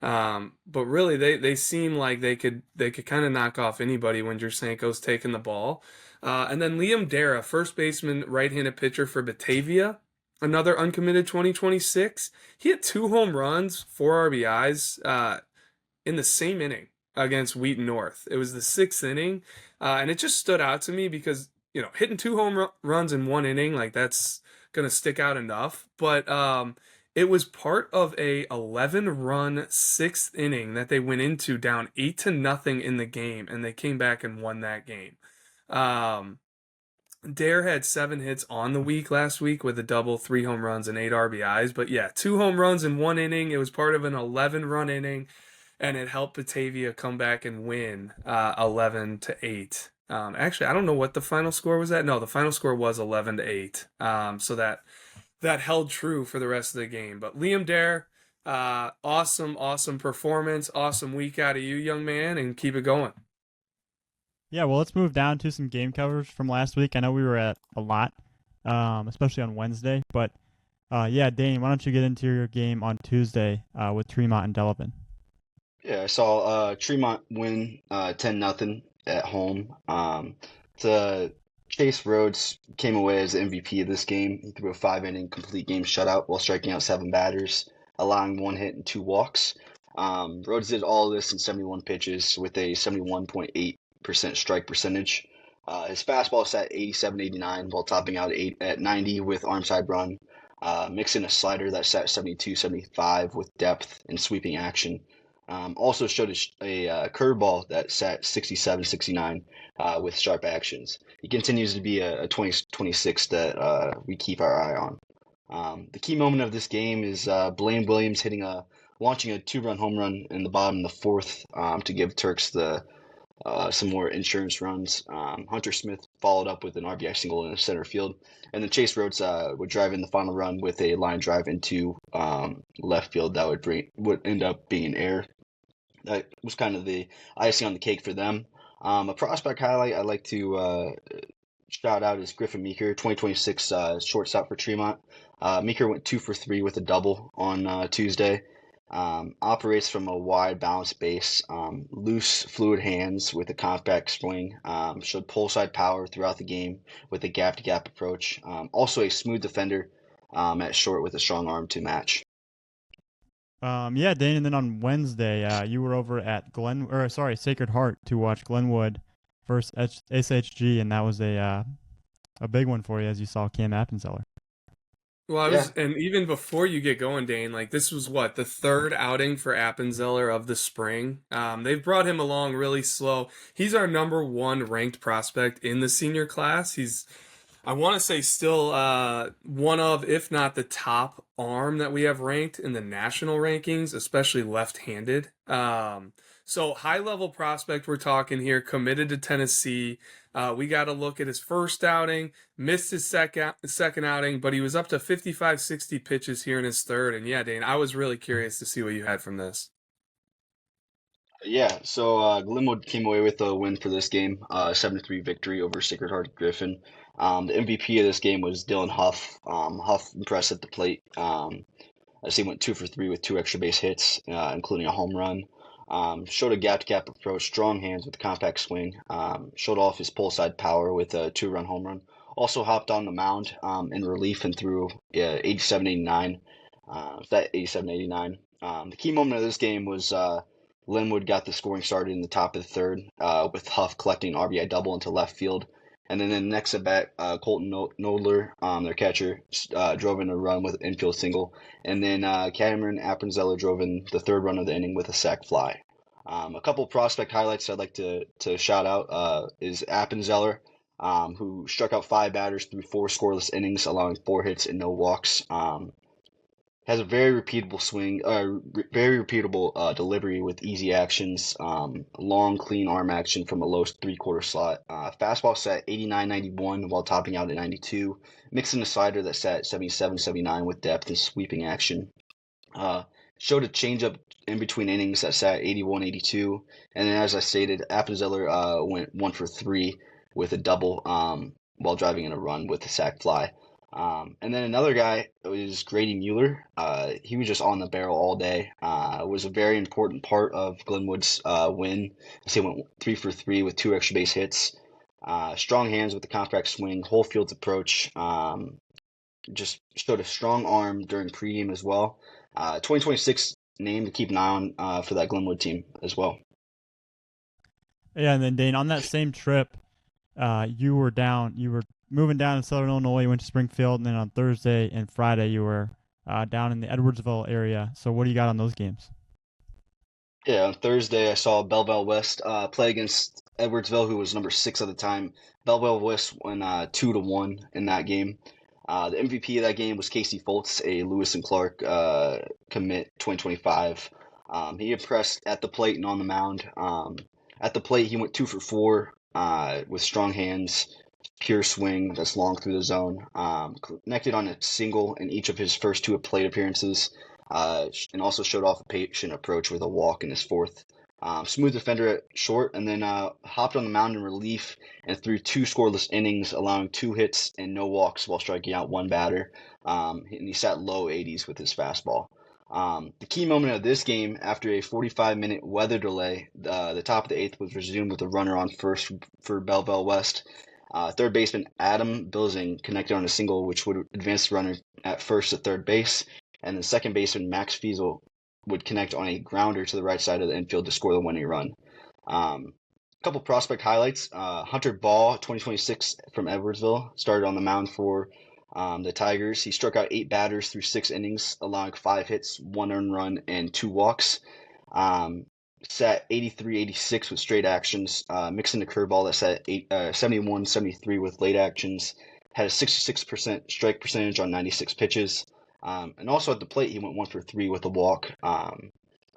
But really, they seem like they could kind of knock off anybody when Jersenko's taking the ball. And then Liam Dara, first baseman, right-handed pitcher for Batavia, another uncommitted 2026. He had 2 home runs, 4 RBIs in the same inning against Wheaton North. It was the 6th inning, and it just stood out to me because hitting 2 home runs in 1 inning, like that's gonna stick out enough. But it was part of a 11-run 6th inning that they went into down 8-0 in the game, and they came back and won that game. Dare had 7 hits on the week last week with a double, 3 home runs, and 8 RBIs. But yeah, 2 home runs in 1 inning. It was part of an 11-run inning, and it helped Batavia come back and win 11-8. Actually, I don't know what the final score was at. No, the final score was 11-8. So that held true for the rest of the game. But Liam Dare, awesome performance, awesome week out of you, young man, and keep it going. Yeah, well, let's move down to some game covers from last week. I know we were at a lot, especially on Wednesday. But, Dane, why don't you get into your game on Tuesday with Tremont and Delavan? Yeah, I saw Tremont win 10-0 at home. Chase Rhodes came away as the MVP of this game. He threw a 5-inning complete game shutout while striking out 7 batters, allowing 1 hit and 2 walks. Rhodes did all of this in 71 pitches with a 71.8% strike percentage. His fastball sat 87-89 while topping out at 90 with arm side run. Mixed in a slider that sat 72-75 with depth and sweeping action. Also showed a curveball that sat 67-69 with sharp actions. He continues to be a 2026 that we keep our eye on. The key moment of this game is Blaine Williams launching a 2-run home run in the bottom of the fourth to give Turks some more insurance runs. Hunter Smith followed up with an RBI single in the center field, and then Chase Rhodes would drive in the final run with a line drive into left field that would end up being an error. That was kind of the icing on the cake for them. A prospect highlight I'd like to shout out is Griffin Meeker, 2026 shortstop for Tremont. Meeker went 2 for 3 with a double on Tuesday. Operates from a wide balanced base, loose, fluid hands with a compact swing. Showed pull side power throughout the game with a gap to gap approach. Also a smooth defender at short with a strong arm to match. Yeah, Dane, and then on Wednesday, you were over at Sacred Heart to watch Glenwood versus SHG, and that was a big one for you as you saw Cam Appenzeller. Well, and even before you get going, Dane, like this was what, the third outing for Appenzeller of the spring. They've brought him along really slow. He's our number 1 ranked prospect in the senior class. He's, I want to say, still one of, if not the top arm that we have ranked in the national rankings, especially left-handed. So high-level prospect we're talking here, committed to Tennessee. We got to look at his first outing, missed his second outing, but he was up to 55, 60 pitches here in his third. And yeah, Dane, I was really curious to see what you had from this. Yeah, so Glenwood came away with a win for this game, 7-3 victory over Sacred Heart Griffin. The MVP of this game was Dylan Huff. Huff impressed at the plate. As he went 2 for 3 with 2 extra base hits, including a home run. Showed a gap-to-gap approach, strong hands with a compact swing. Showed off his pull side power with a 2-run home run. Also hopped on the mound in relief and threw 87-89. That 87-89. The key moment of this game was Linwood got the scoring started in the top of the third with Huff collecting an RBI double into left field. And then in the next at bat, Colton Nodler, their catcher, drove in a run with an infield single. And then Cameron Appenzeller drove in the third run of the inning with a sac fly. A couple prospect highlights I'd like to shout out is Appenzeller, who struck out 5 batters through 4 scoreless innings, allowing 4 hits and no walks. Has a very repeatable swing, very repeatable delivery with easy actions, long, clean arm action from a low 3/4 slot. Fastball set 89-91 while topping out at 92. Mixing a slider that sat 77-79 with depth and sweeping action. Showed a changeup in between innings that sat 81-82. And then, as I stated, Appenzeller went 1 for 3 with a double while driving in a run with a sac fly. And then another guy was Grady Mueller. He was just on the barrel all day. Was a very important part of Glenwood's win. He went 3 for 3 with 2 extra base hits. Strong hands with the compact swing, whole fields approach. Just showed a strong arm during pregame as well. 2026 name to keep an eye on for that Glenwood team as well. Yeah, and then Dane, on that same trip, you were moving down in Southern Illinois. You went to Springfield, and then on Thursday and Friday you were down in the Edwardsville area. So what do you got on those games? Yeah, on Thursday I saw Belleville West play against Edwardsville, who was number 6 at the time. Belleville West won 2-1 in that game. The MVP of that game was Casey Foltz, a Lewis and Clark commit 2025. He impressed at the plate and on the mound. At the plate, he went 2 for 4 with strong hands, pure swing that's long through the zone. Connected on a single in each of his first 2 plate appearances, and also showed off a patient approach with a walk in his fourth. Smooth defender at short, and then hopped on the mound in relief and threw 2 scoreless innings, allowing 2 hits and no walks while striking out 1 batter. And he sat low 80s with his fastball. The key moment of this game, after a 45-minute weather delay, the top of the 8th was resumed with a runner on first for Belleville West. Third baseman Adam Bilzing connected on a single, which would advance the runner at first to third base, and the second baseman Max Fiesel would connect on a grounder to the right side of the infield to score the winning run. A couple prospect highlights. Hunter Ball, 2026 from Edwardsville, started on the mound for the Tigers. He struck out 8 batters through 6 innings, allowing 5 hits, 1 earned run, and 2 walks. Sat 83-86 with straight actions, mixing the curveball that sat 71-73 with late actions. had a 66% strike percentage on 96 pitches. And also at the plate, he went 1 for 3 with a walk.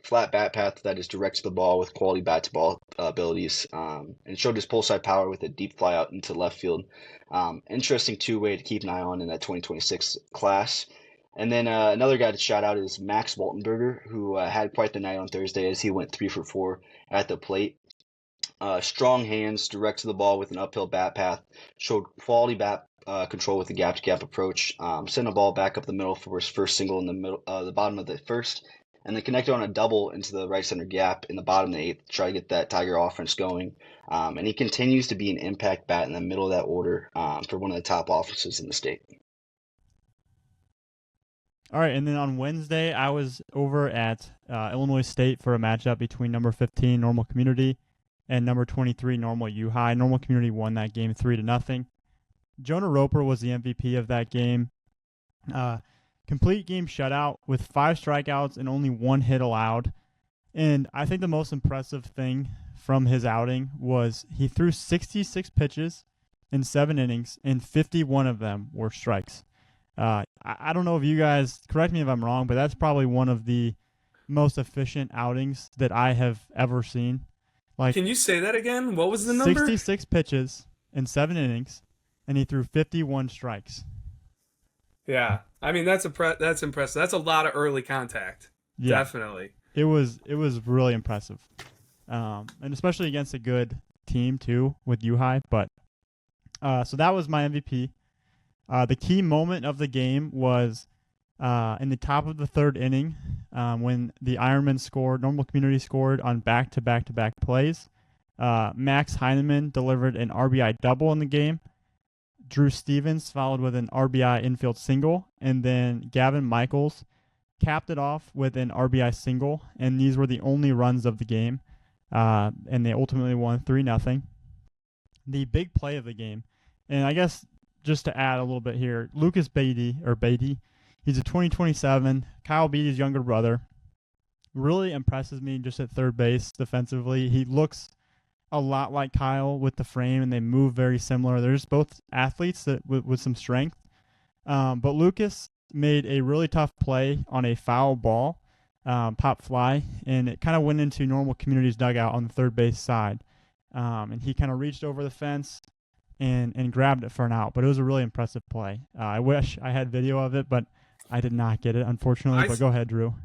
Flat bat path that is direct to the ball with quality bat to ball abilities, and showed his pull side power with a deep fly out into left field. Interesting two-way to keep an eye on in that 2026 class. And then another guy to shout out is Max Waltenberger, who had quite the night on Thursday as he went 3 for 4 at the plate. Strong hands, direct to the ball with an uphill bat path, showed quality bat control with the gap-to-gap approach, sent a ball back up the middle for his first single in the middle, the bottom of the first, and then connected on a double into the right center gap in the bottom of the eighth to try to get that Tiger offense going. And he continues to be an impact bat in the middle of that order for one of the top offenses in the state. All right, and then on Wednesday, I was over at Illinois State for a matchup between number 15 Normal Community and number 23 Normal U High. Normal Community won that game 3-0. Jonah Roper was the MVP of that game. Complete game shutout with 5 strikeouts and only 1 hit allowed. And I think the most impressive thing from his outing was he threw 66 pitches in 7 innings, and 51 of them were strikes. I don't know if you guys, correct me if I'm wrong, but that's probably one of the most efficient outings that I have ever seen. Like, can you say that again? What was the number? 66 pitches in 7 innings, and he threw 51 strikes. Yeah, I mean that's impressive. That's a lot of early contact. Yeah. Definitely. It was really impressive, and especially against a good team too with U High. But so that was my MVP. The key moment of the game was in the top of the 3rd inning when the Ironmen scored. Normal Community scored on back-to-back plays. Max Heineman delivered an RBI double in the game. Drew Stevens followed with an RBI infield single, and then Gavin Michaels capped it off with an RBI single, and these were the only runs of the game, and they ultimately won 3-0. The big play of the game, and I guess just to add a little bit here, Lucas Beatty, he's a 2027, Kyle Beatty's younger brother, really impresses me just at third base defensively. He looks a lot like Kyle with the frame, and they move very similar. They're just both athletes that with some strength. But Lucas made a really tough play on a foul ball, pop fly, and it kind of went into Normal Community's dugout on the third base side. And he kind of reached over the fence and grabbed it for an out. But it was a really impressive play. I wish I had video of it, but I did not get it, unfortunately. But go ahead, Drew.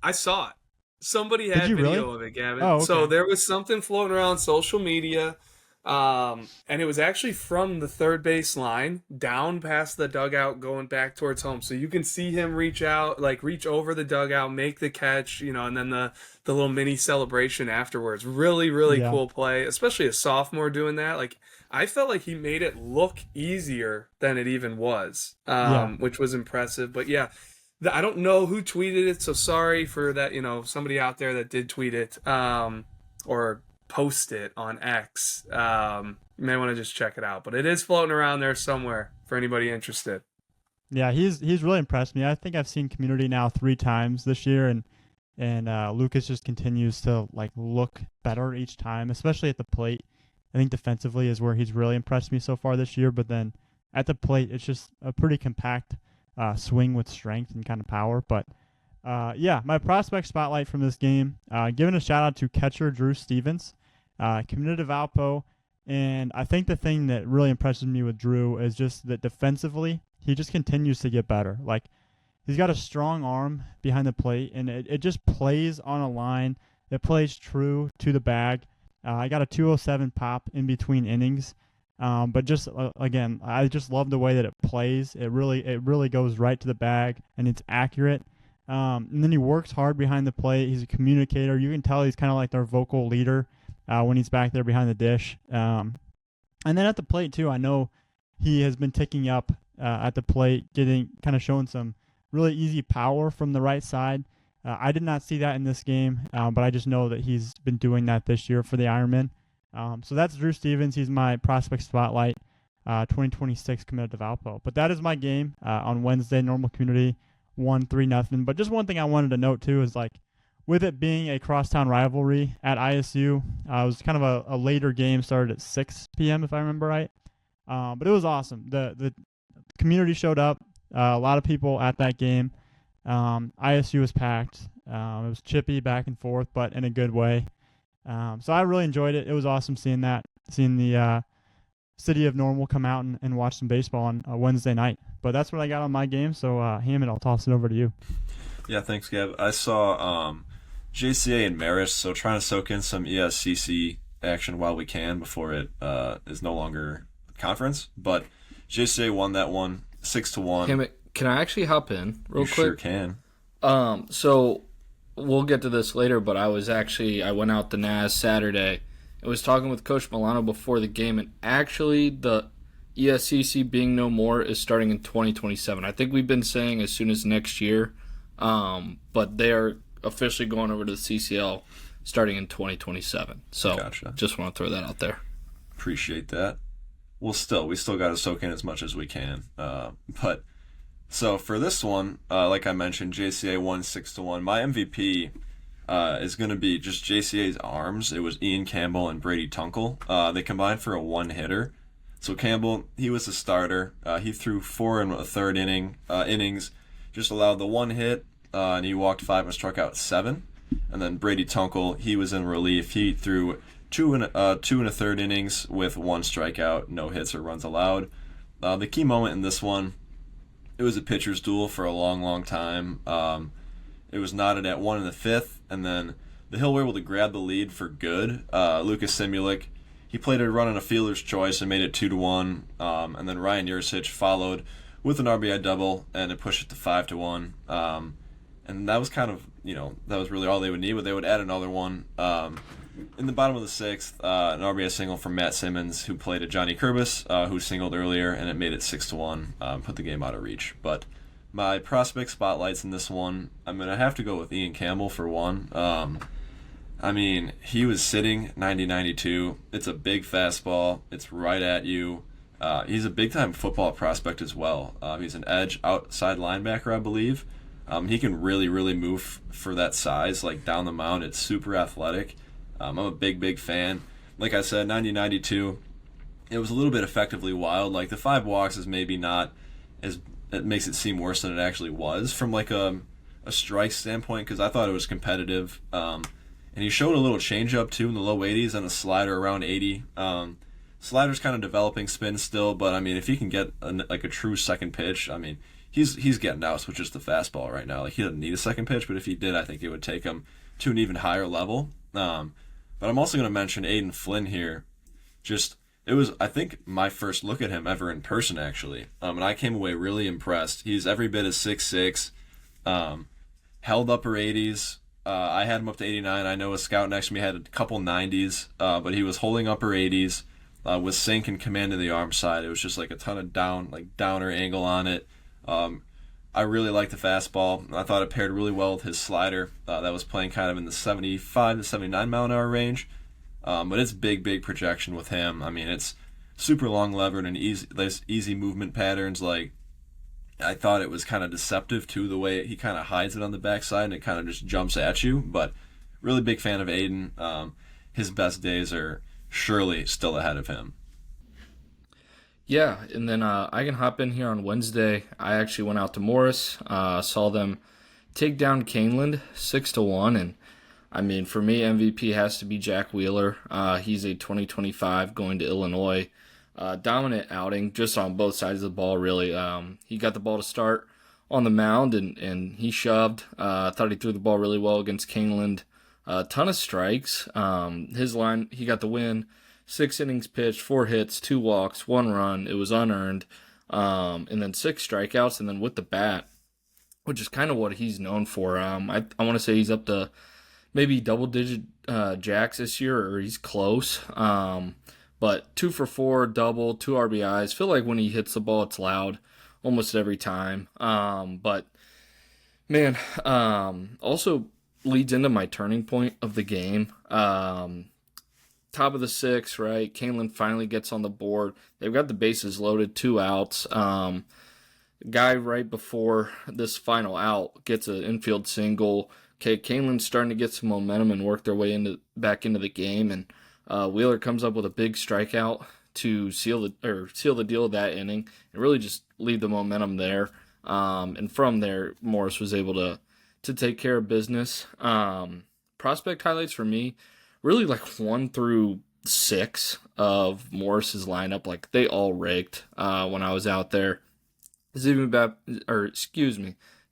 I saw it. Somebody had video of it, Gavin. Oh, okay. So there was something floating around social media, and it was actually from the third base line down past the dugout going back towards home. So you can see him reach over the dugout, make the catch, and then the little mini celebration afterwards. Really, really cool play, especially a sophomore doing that. Like, I felt like he made it look easier than it even was, which was impressive. But yeah. I don't know who tweeted it, so sorry for that, somebody out there that did tweet it or post it on X. You may want to just check it out. But it is floating around there somewhere for anybody interested. Yeah, he's really impressed me. I think I've seen Community now 3 times this year, and Lucas just continues to look better each time, especially at the plate. I think defensively is where he's really impressed me so far this year, but then at the plate, it's just a pretty compact swing with strength and kind of power. But my prospect spotlight from this game, giving a shout out to catcher Drew Stevens, committed to Valpo, and I think the thing that really impresses me with Drew is just that defensively he just continues to get better. Like, he's got a strong arm behind the plate, and it just plays on a line. It plays true to the bag. I got a 207 pop in between innings. But just again, I just love the way that it plays. It really goes right to the bag, and it's accurate. And then he works hard behind the plate. He's a communicator. You can tell he's kind of like their vocal leader when he's back there behind the dish. And then at the plate too, I know he has been ticking up at the plate, showing some really easy power from the right side. I did not see that in this game, but I just know that he's been doing that this year for the Ironmen. So that's Drew Stevens. He's my prospect spotlight, 2026 committed to Valpo. But that is my game on Wednesday. Normal Community won 3-0. But just one thing I wanted to note too is with it being a crosstown rivalry at ISU, it was kind of a later game, started at 6 p.m. if I remember right. But it was awesome. The community showed up. A lot of people at that game. ISU was packed. It was chippy back and forth, but in a good way. So I really enjoyed it. It was awesome seeing the city of Normal come out and watch some baseball on a Wednesday night. But that's what I got on my game. So Hammond, I'll toss it over to you. Yeah, thanks, Gab. I saw JCA and Marist, so trying to soak in some ESCC action while we can before it is no longer conference. But JCA won that one 6-1. Hammond, can I actually hop in real quick? Sure can. So we'll get to this later, but I went out to NAS Saturday. I was talking with Coach Milano before the game, and actually the ESCC being no more is starting in 2027. I think we've been saying as soon as next year, but they are officially going over to the CCL starting in 2027. So Gotcha. Just want to throw that out there. Appreciate that. We still got to soak in as much as we can. But so for this one, like I mentioned, JCA won 6-1. My MVP is going to be just JCA's arms. It was Ian Campbell and Brady Tunkel. They combined for a one-hitter. So Campbell, he was the starter. He threw 4 1/3 innings, just allowed the one hit, and he walked 5 and struck out 7. And then Brady Tunkel, he was in relief. He threw 2 1/3 innings with 1 strikeout, no hits or runs allowed. The key moment in this one, it was a pitcher's duel for a long, long time. It was knotted at 1 in the 5th, and then the Hill were able to grab the lead for good. Lucas Simulik, he played a run on a fielder's choice and made it 2-1. And then Ryan Yursich followed with an RBI double, and it pushed it to 5-1. And that was kind of, that was really all they would need, but they would add another one. In the bottom of the 6th, an RBI single from Matt Simmons, who played a Johnny Kurbis, who singled earlier, and it made it 6-1, put the game out of reach. But my prospect spotlights in this one, I'm going to have to go with Ian Campbell for one. He was sitting 90-92. It's a big fastball. It's right at you. He's a big-time football prospect as well. He's an edge outside linebacker, I believe. He can really, really move for that size, like down the mound. It's super athletic. I'm a big, big fan. Like I said, 90-92, it was a little bit effectively wild. Like the 5 walks is maybe not as, it makes it seem worse than it actually was from like a strike standpoint, because I thought it was competitive. And he showed a little changeup too in the low 80s and a slider around 80. Slider's kind of developing spin still, but if he can get a true second pitch, he's getting out with just the fastball right now. Like he doesn't need a second pitch, but if he did, I think it would take him to an even higher level. But I'm also going to mention Aiden Flynn here. It was, I think, my first look at him ever in person, actually. And I came away really impressed. He's every bit as 6'6", held upper 80s. I had him up to 89. I know a scout next to me had a couple 90s, but he was holding upper 80s with sink and command of the arm side. It was just like a ton of downer angle on it. I really liked the fastball. I thought it paired really well with his slider that was playing kind of in the 75 to 79 mile an hour range. But it's big projection with him. It's super long levered and there's easy movement patterns. Like I thought it was kind of deceptive too, the way he kind of hides it on the backside and it kind of just jumps at you. But really big fan of Aiden. His best days are surely still ahead of him. Yeah, and then I can hop in here on Wednesday. I actually went out to Morris, saw them take down Caneland 6-1, and for me, MVP has to be Jack Wheeler. He's a 2025 going to Illinois. Dominant outing just on both sides of the ball, really. He got the ball to start on the mound, and he shoved. Thought he threw the ball really well against Caneland. A ton of strikes. His line, he got the win. 6 innings pitched, 4 hits, 2 walks, 1 run. It was unearned. And then 6 strikeouts. And then with the bat, which is kind of what he's known for. I want to say he's up to maybe double-digit jacks this year, or he's close. But 2 for 4, double, 2 RBIs. Feel like when he hits the ball, it's loud almost every time. But, man, also leads into my turning point of the game. Top of the 6th, right? Caneland finally gets on the board. They've got the bases loaded, 2 outs. Guy right before this final out gets an infield single. Okay, Caneland's starting to get some momentum and work their way back into the game. And Wheeler comes up with a big strikeout to seal the deal of that inning and really just leave the momentum there. And from there, Morris was able to take care of business. Prospect highlights for me, really like 1 through 6 of Morris's lineup, like they all raked when I was out there. Zimi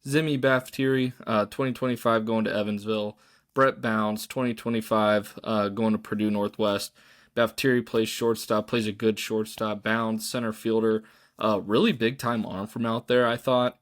Baftiri, 2025 going to Evansville. Brett Bounds, 2025 going to Purdue Northwest. Baftiri plays shortstop, plays a good shortstop. Bounds, center fielder. Really big time arm from out there, I thought.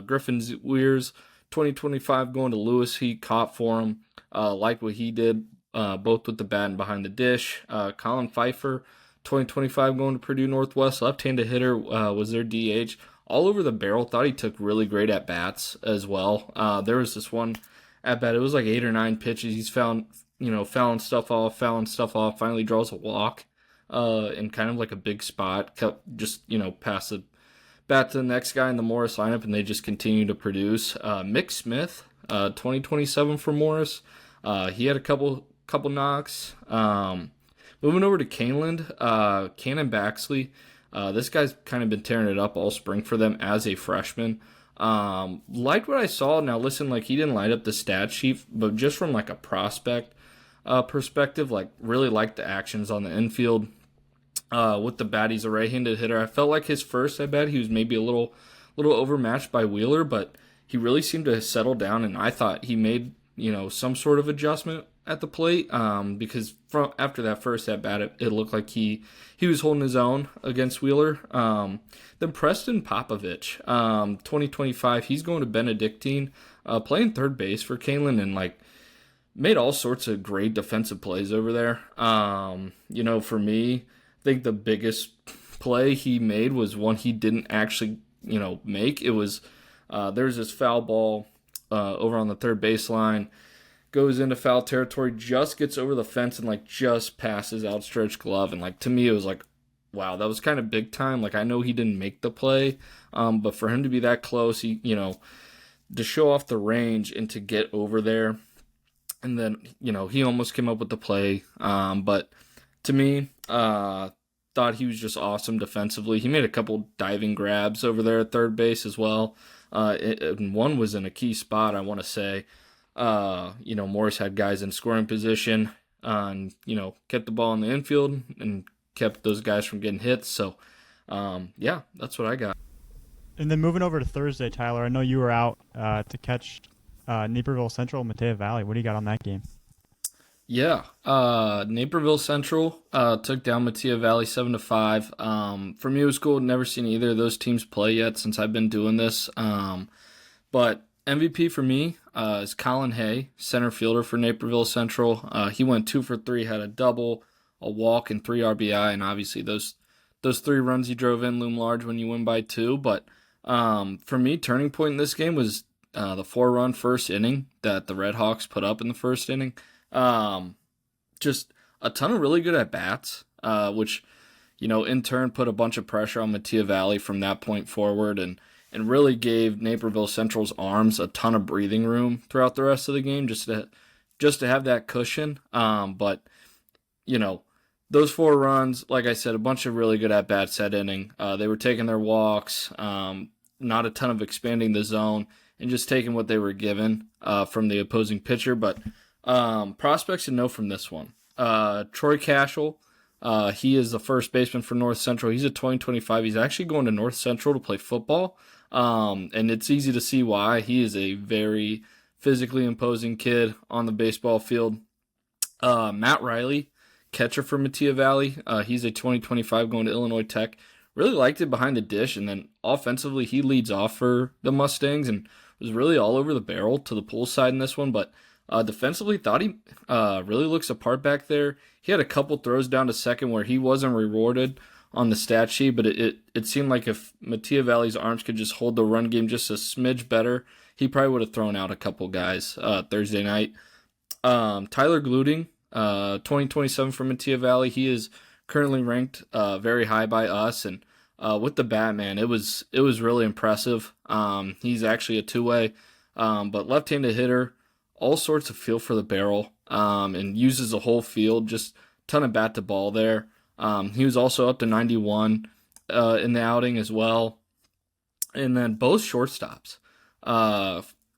Griffin Weirs, 2025 going to Lewis. He caught for him. Liked what he did, both with the bat and behind the dish. Colin Pfeiffer, 2025 going to Purdue Northwest. Left-handed hitter, was their DH. All over the barrel. Thought he took really great at bats as well. There was this one at bat. It was like 8 or 9 pitches. He's fouling stuff off. Finally draws a walk in kind of like a big spot. Just, pass the bat to the next guy in the Morris lineup, and they just continue to produce. Mick Smith, 2027 for Morris. He had a couple knocks. Moving over to Caneland, Cannon Baxley. This guy's kind of been tearing it up all spring for them as a freshman. Liked what I saw. Now listen, like he didn't light up the stat sheet, but just from like a prospect perspective, like really liked the actions on the infield. With the bat, he's a right-handed hitter. I felt like his first at bat, he was maybe a little overmatched by Wheeler, but he really seemed to settle down, and I thought he made some sort of adjustment at the plate, because after that first at bat, it looked like he was holding his own against Wheeler. Then Preston Popovich, 2025, he's going to Benedictine, playing third base for Caneland, and like made all sorts of great defensive plays over there. For me, I think the biggest play he made was one he didn't actually make. It was there's this foul ball over on the third baseline, goes into foul territory, just gets over the fence and like just passes outstretched glove. And like to me, it was like, wow, that was kind of big time. Like I know he didn't make the play, but for him to be that close, he to show off the range and to get over there, and then he almost came up with the play. But to me, thought he was just awesome defensively. He made a couple diving grabs over there at third base as well. And one was in a key spot, I want to say. Morris had guys in scoring position and, kept the ball in the infield and kept those guys from getting hits. So, that's what I got. And then moving over to Thursday, Tyler, I know you were out to catch Naperville Central, Mattea Valley. What do you got on that game? Yeah, Naperville Central took down Mattea Valley 7-5. For me, it was cool. Never seen either of those teams play yet since I've been doing this. But MVP for me is Colin Hay, center fielder for Naperville Central. He went 2 for 3, had a double, a walk, and 3 RBI. And obviously those 3 runs he drove in loom large when you win by 2. But for me, turning point in this game was the 4-run first inning that the Red Hawks put up in the first inning. Just a ton of really good at-bats, which, in turn put a bunch of pressure on Mattea Valley from that point forward and really gave Naperville Central's arms a ton of breathing room throughout the rest of the game just to have that cushion. But, those 4 runs, like I said, a bunch of really good at-bats that inning. They were taking their walks, not a ton of expanding the zone, and just taking what they were given from the opposing pitcher. But prospects to know from this one. Troy Cashel, he is the first baseman for North Central. He's a 2025. He's actually going to North Central to play football. And it's easy to see why. He is a very physically imposing kid on the baseball field. Matt Riley, catcher for Mattea Valley. He's a 2025 going to Illinois Tech. Really liked it behind the dish. And then offensively, he leads off for the Mustangs and was really all over the barrel to the pull side in this one. But defensively, thought he really looks apart back there. He had a couple throws down to second where he wasn't rewarded on the stat sheet, but it seemed like if Mattea Valley's arms could just hold the run game just a smidge better, he probably would have thrown out a couple guys Thursday night. Tyler Gluding, 2027 from Mattea Valley. He is currently ranked very high by us, and with the bat, man, it was really impressive. He's actually a two-way, but left-handed hitter, all sorts of feel for the barrel, and uses the whole field, just ton of bat to ball there. He was also up to 91 in the outing as well. And then both shortstops.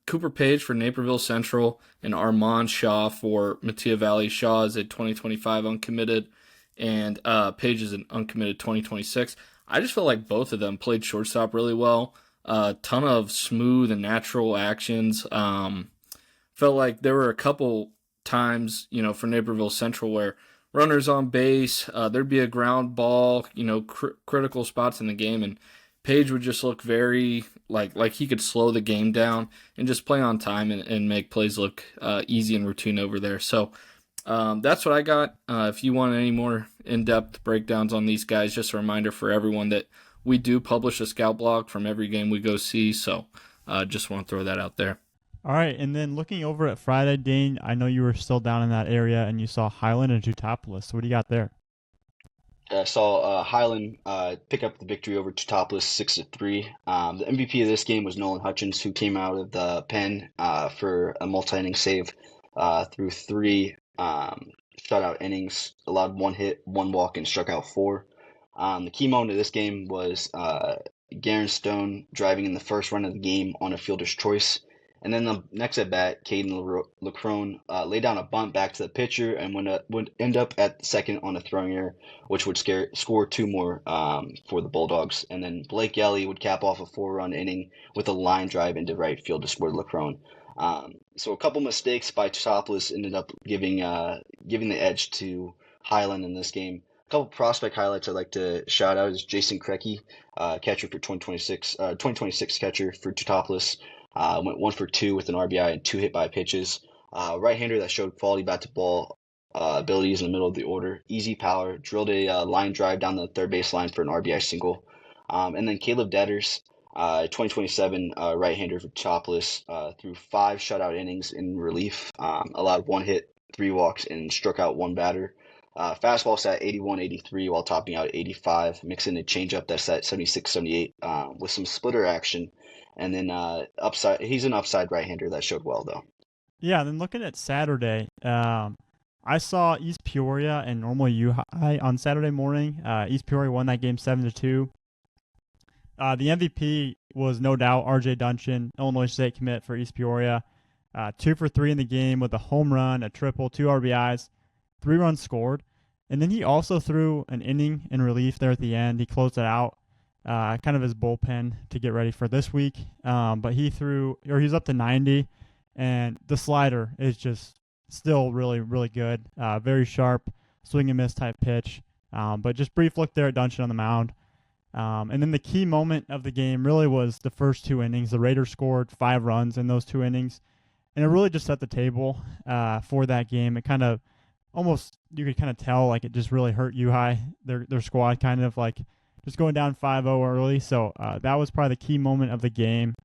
Cooper Page for Naperville Central and Armand Shaw for Mattia Valley. Shaw is a 2025 uncommitted, and Page is an uncommitted 2026. I just feel like both of them played shortstop really well. Ton of smooth and natural actions. Felt like there were a couple times, for Naperville Central where runners on base, there'd be a ground ball, critical spots in the game, and Page would just look very like he could slow the game down and just play on time and make plays look easy and routine over there. So that's what I got. If you want any more in-depth breakdowns on these guys, just a reminder for everyone that we do publish a scout blog from every game we go see. So just want to throw that out there. All right, and then looking over at Friday, Dane, I know you were still down in that area, and you saw Highland and Teutopolis. So what do you got there? I saw Highland pick up the victory over Teutopolis 6-3. The MVP of this game was Nolan Hutchins, who came out of the pen for a multi-inning save through 3 shutout innings, allowed 1 hit, 1 walk, and struck out 4. The key moment of this game was Garen Stone driving in the first run of the game on a fielder's choice. And then the next at bat, Caden Lacrone laid down a bunt back to the pitcher and would end up at second on a throwing error, which would score 2 more for the Bulldogs. And then Blake Yelly would cap off a 4-run inning with a line drive into right field to score Lacrone. So a couple mistakes by Teutopolis ended up giving the edge to Highland in this game. A couple prospect highlights I'd like to shout out is Jason Krecky, catcher for 2026 catcher for Teutopolis. Went 1 for 2 with an RBI and 2 hit by pitches. Right-hander that showed quality bat-to-ball abilities in the middle of the order. Easy power, drilled a line drive down the third base line for an RBI single. And then Caleb Detters, 2027 right-hander for Teutopolis, threw 5 shutout innings in relief, allowed 1 hit, 3 walks, and struck out 1 batter. Fastball sat 81-83 while topping out 85, mixing a changeup that sat 76-78 with some splitter action. And then he's an upside right-hander that showed well, though. Yeah, and then looking at Saturday, I saw East Peoria and Normal U High on Saturday morning. East Peoria won that game 7-2. The MVP was no doubt R.J. Duncan, Illinois State commit for East Peoria. 2 for 3 in the game with a home run, a triple, 2 RBIs, 3 runs scored. And then he also threw an inning in relief there at the end. He closed it out. Kind of his bullpen to get ready for this week. But he's up to 90, and the slider is just still really, really good. Very sharp, swing and miss type pitch. But just brief look there at Duncan on the mound. And then the key moment of the game really was the first 2 innings. The Raiders scored 5 runs in those 2 innings, and it really just set the table for that game. It kind of almost, you could kind of tell like it just really hurt U-High, their squad kind of like just going down 5-0 early. So that was probably the key moment of the game.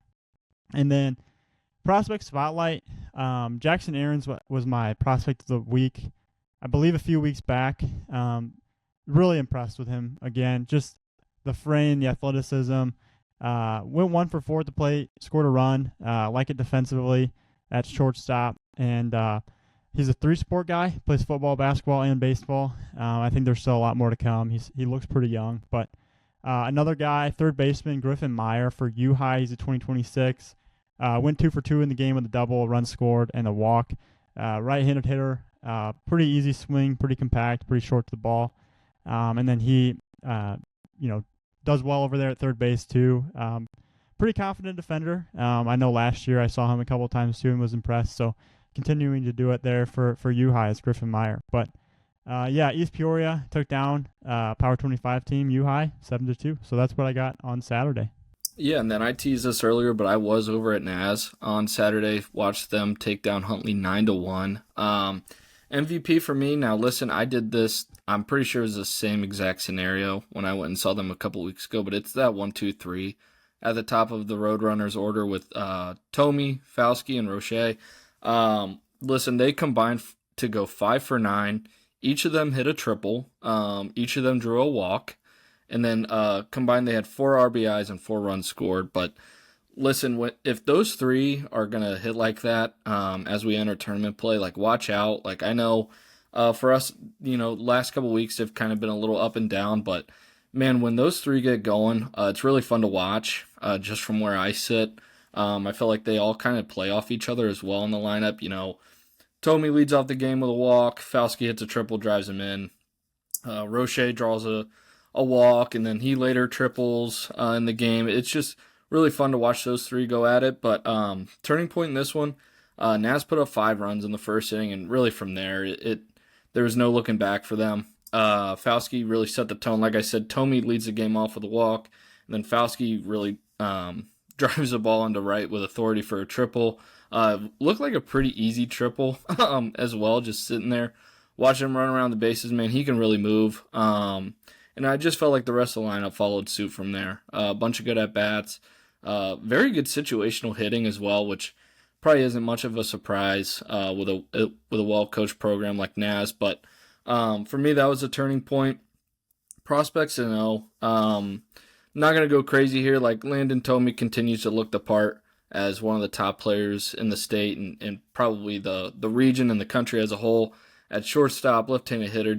And then prospect spotlight, Jackson Aarons was my prospect of the week, I believe a few weeks back. Really impressed with him again. Just the frame, the athleticism. Went 1 for 4 at the plate, scored a run. Like it defensively at shortstop. And he's a 3-sport guy, plays football, basketball, and baseball. I think there's still a lot more to come. He looks pretty young, but another guy, third baseman, Griffin Meyer for U-High. He's a 2026. Went 2 for 2 in the game with a double, a run scored, and a walk. Right-handed hitter, pretty easy swing, pretty compact, pretty short to the ball. And then he, does well over there at third base too. Pretty confident defender. I know last year I saw him a couple times too and was impressed. So continuing to do it there for U-High is Griffin Meyer. But East Peoria took down Power 25 team U-High 7-2. So that's what I got on Saturday. Yeah, and then I teased this earlier, but I was over at NAS on Saturday, watched them take down Huntley 9-1. MVP for me, now listen, I did this, I'm pretty sure it was the same exact scenario when I went and saw them a couple weeks ago, but it's that 1-2-3 at the top of the Roadrunners order with Tomey, Fauski, and Roche. Listen, they combined to go 5 for 9. Each of them hit a triple. Each of them drew a walk. And then combined, they had 4 RBIs and 4 runs scored. But listen, if those 3 are going to hit like that as we enter tournament play, like watch out. Like I know For us, last couple weeks have kind of been a little up and down, but man, when those three get going, it's really fun to watch. Just from where I sit, I feel like they all kind of play off each other as well in the lineup. Tommy leads off the game with a walk. Falski hits a triple, drives him in. Roche draws a walk, and then he later triples in the game. It's just really fun to watch those three go at it. But turning point in this one, Naz put up 5 runs in the first inning, and really from there, there was no looking back for them. Falski really set the tone. Like I said, Tommy leads the game off with a walk, and then Falski really drives the ball into right with authority for a triple. Looked like a pretty easy triple as well, just sitting there. Watching him run around the bases, man, he can really move. And I just felt like the rest of the lineup followed suit from there. A bunch of good at-bats. Very good situational hitting as well, which probably isn't much of a surprise with a well-coached program like Naz. But for me, that was a turning point. Prospects to know. Not going to go crazy here. Like Landon Tomey continues to look the part as one of the top players in the state and probably the region and the country as a whole. At shortstop, left-handed hitter,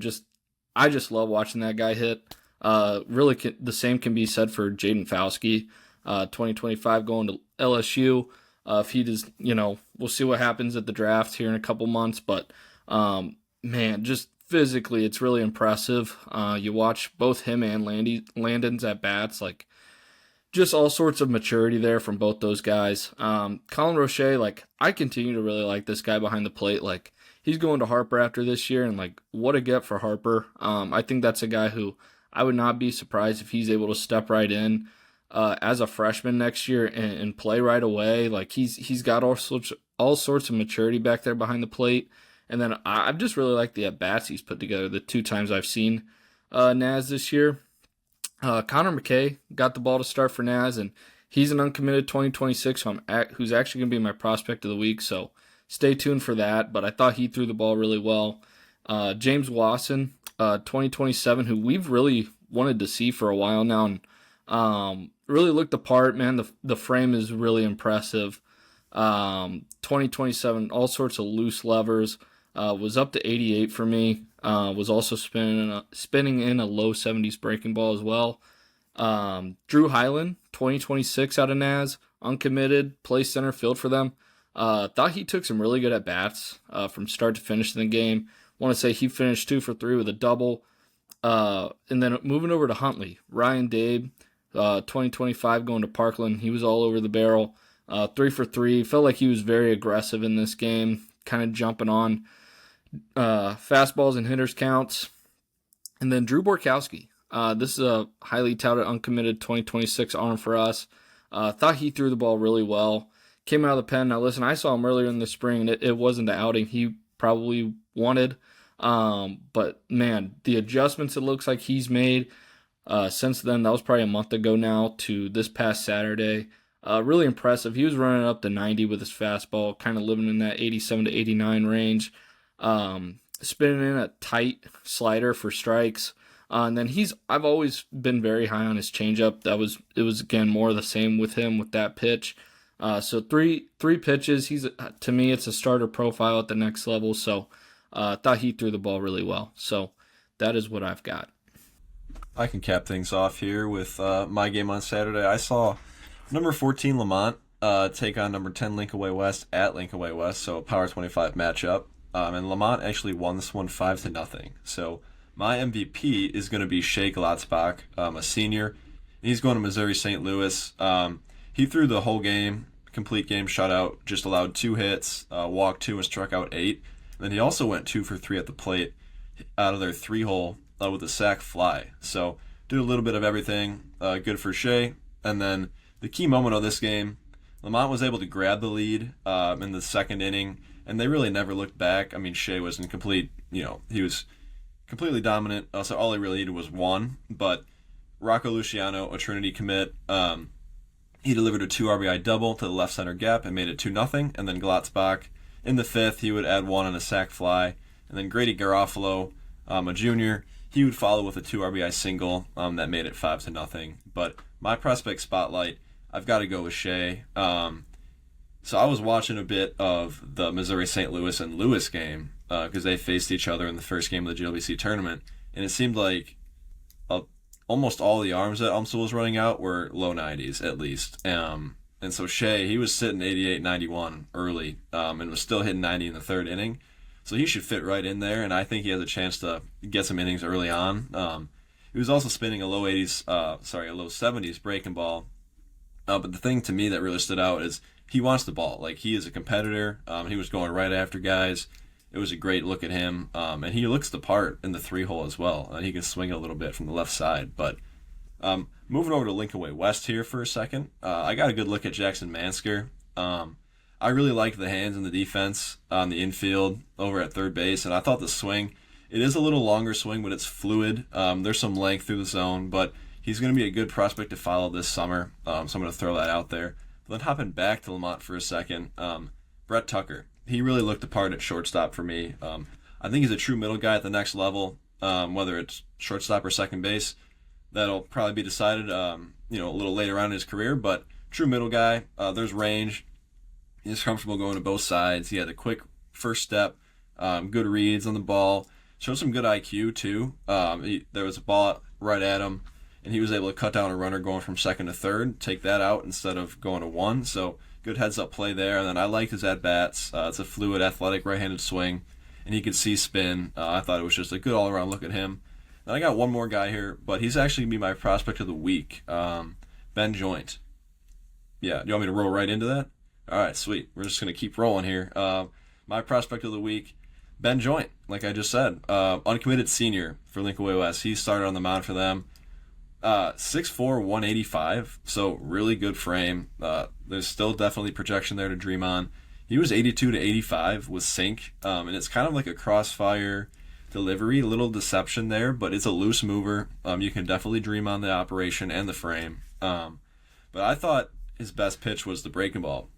I just love watching that guy hit. Really, the same can be said for Jaden Falski, 2025 going to LSU. If he does, we'll see what happens at the draft here in a couple months. But, man, just physically, it's really impressive. You watch both him and Landon's at-bats, like, just all sorts of maturity there from both those guys. Colin Roche, I continue to really like this guy behind the plate. He's going to Harper after this year, and what a get for Harper. I think that's a guy who I would not be surprised if he's able to step right in as a freshman next year and play right away. He's got all sorts of maturity back there behind the plate. And then I've just really liked the at-bats he's put together the 2 times I've seen Naz this year. Connor McKay got the ball to start for Naz, and he's an uncommitted 2026 who's actually going to be my prospect of the week, so stay tuned for that. But I thought he threw the ball really well. James Wasson, 2027, who we've really wanted to see for a while now, and really looked the part, man. The frame is really impressive. 2027, all sorts of loose levers. Was up to 88 for me. Was also spinning in a low 70s breaking ball as well. Drew Hyland, 2026 out of Naz, uncommitted, plays center field for them. Thought he took some really good at-bats from start to finish in the game. Want to say he finished 2 for 3 with a double. And then moving over to Huntley, Ryan Dabe, 2025 going to Parkland. He was all over the barrel. 3 for 3. Felt like he was very aggressive in this game, kind of jumping on fastballs and hitters counts. And then Drew Borkowski. This is a highly touted uncommitted 2026 arm for us. Thought he threw the ball really well. Came out of the pen. Now listen, I saw him earlier in the spring, and it wasn't the outing he probably wanted. But man, the adjustments it looks like he's made since then, that was probably a month ago now, to this past Saturday. Really impressive. He was running up to 90 with his fastball, kind of living in that 87 to 89 range. Spinning in a tight slider for strikes. And then I've always been very high on his changeup. It was again more of the same with him with that pitch. So three pitches. To me, it's a starter profile at the next level. So thought he threw the ball really well. So that is what I've got. I can cap things off here with my game on Saturday. I saw number 14 Lamont take on number 10 Linkaway West at Linkaway West, so a Power 25 matchup. And Lamont actually won this one 5-0. So my MVP is going to be Shea Glotzbach, a senior. And he's going to Missouri St. Louis. He threw the whole game, complete game shutout, just allowed 2 hits, walked 2 and struck out 8. And then he also went 2 for 3 at the plate out of their 3-hole with a sac fly. So did a little bit of everything. Good for Shea. And then the key moment of this game, Lamont was able to grab the lead in the second inning, and they really never looked back. I mean, Shea was in complete, he was completely dominant. So all he really needed was 1. But Rocco Luciano, a Trinity commit, he delivered a 2 RBI double to the left center gap and made it 2-0. And then Glotzbach, in the 5th, he would add 1 on a sac fly. And then Grady Garofalo, a junior, he would follow with a 2 RBI single that made it 5-0. But my prospect spotlight, I've got to go with Shea. So I was watching a bit of the Missouri St. Louis and Lewis game, because they faced each other in the first game of the GLBC tournament, and it seemed like almost all the arms that Umsel was running out were low 90s at least. And so Shea, he was sitting 88, 91 early, and was still hitting 90 in the third inning. So he should fit right in there, and I think he has a chance to get some innings early on. He was also spinning a low 70s breaking ball. But the thing to me that really stood out is he wants the ball. Like, he is a competitor. He was going right after guys. It was a great look at him. And he looks the part in the 3-hole as well. He can swing a little bit from the left side. But moving over to Lincoln Way West here for a second, I got a good look at Jackson Mansker. I really liked the hands and the defense on the infield over at third base, and I thought the swing, it is a little longer swing, but it's fluid. There's some length through the zone, but he's going to be a good prospect to follow this summer, so I'm going to throw that out there. But then hopping back to Lamont for a second, Brett Tucker, he really looked the part at shortstop for me. I think he's a true middle guy at the next level, whether it's shortstop or second base. That'll probably be decided, a little later on in his career, but true middle guy. There's range. He's comfortable going to both sides. He had a quick first step, good reads on the ball, showed some good IQ too. There was a ball right at him, and he was able to cut down a runner going from second to third, take that out instead of going to one. So good heads-up play there. And then I liked his at-bats. It's a fluid, athletic, right-handed swing, and he could see spin. I thought it was just a good all-around look at him. And I got one more guy here, but he's actually going to be my prospect of the week, Ben Joint. Yeah, do you want me to roll right into that? All right, sweet. We're just going to keep rolling here. My prospect of the week, Ben Joint, like I just said. Uncommitted senior for Lincoln Way West. He started on the mound for them. 6'4", 185, so really good frame. There's still definitely projection there to dream on. He was 82 to 85 with sink, and it's kind of like a crossfire delivery, a little deception there, but it's a loose mover. You can definitely dream on the operation and the frame. But I thought his best pitch was the breaking ball.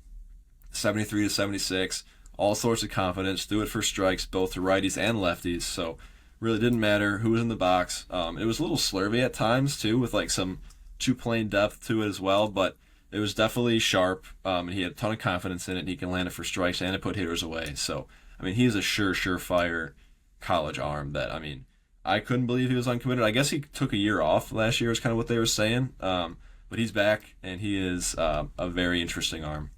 73 to 76, all sorts of confidence, threw it for strikes both to righties and lefties, so really didn't matter who was in the box. It was a little slurvy at times too, with like some two-plane depth to it as well, but it was definitely sharp, and he had a ton of confidence in it, and he can land it for strikes and it put hitters away. So, he's a surefire college arm that, I couldn't believe he was uncommitted. I guess he took a year off last year is kind of what they were saying, but he's back, and he is a very interesting arm.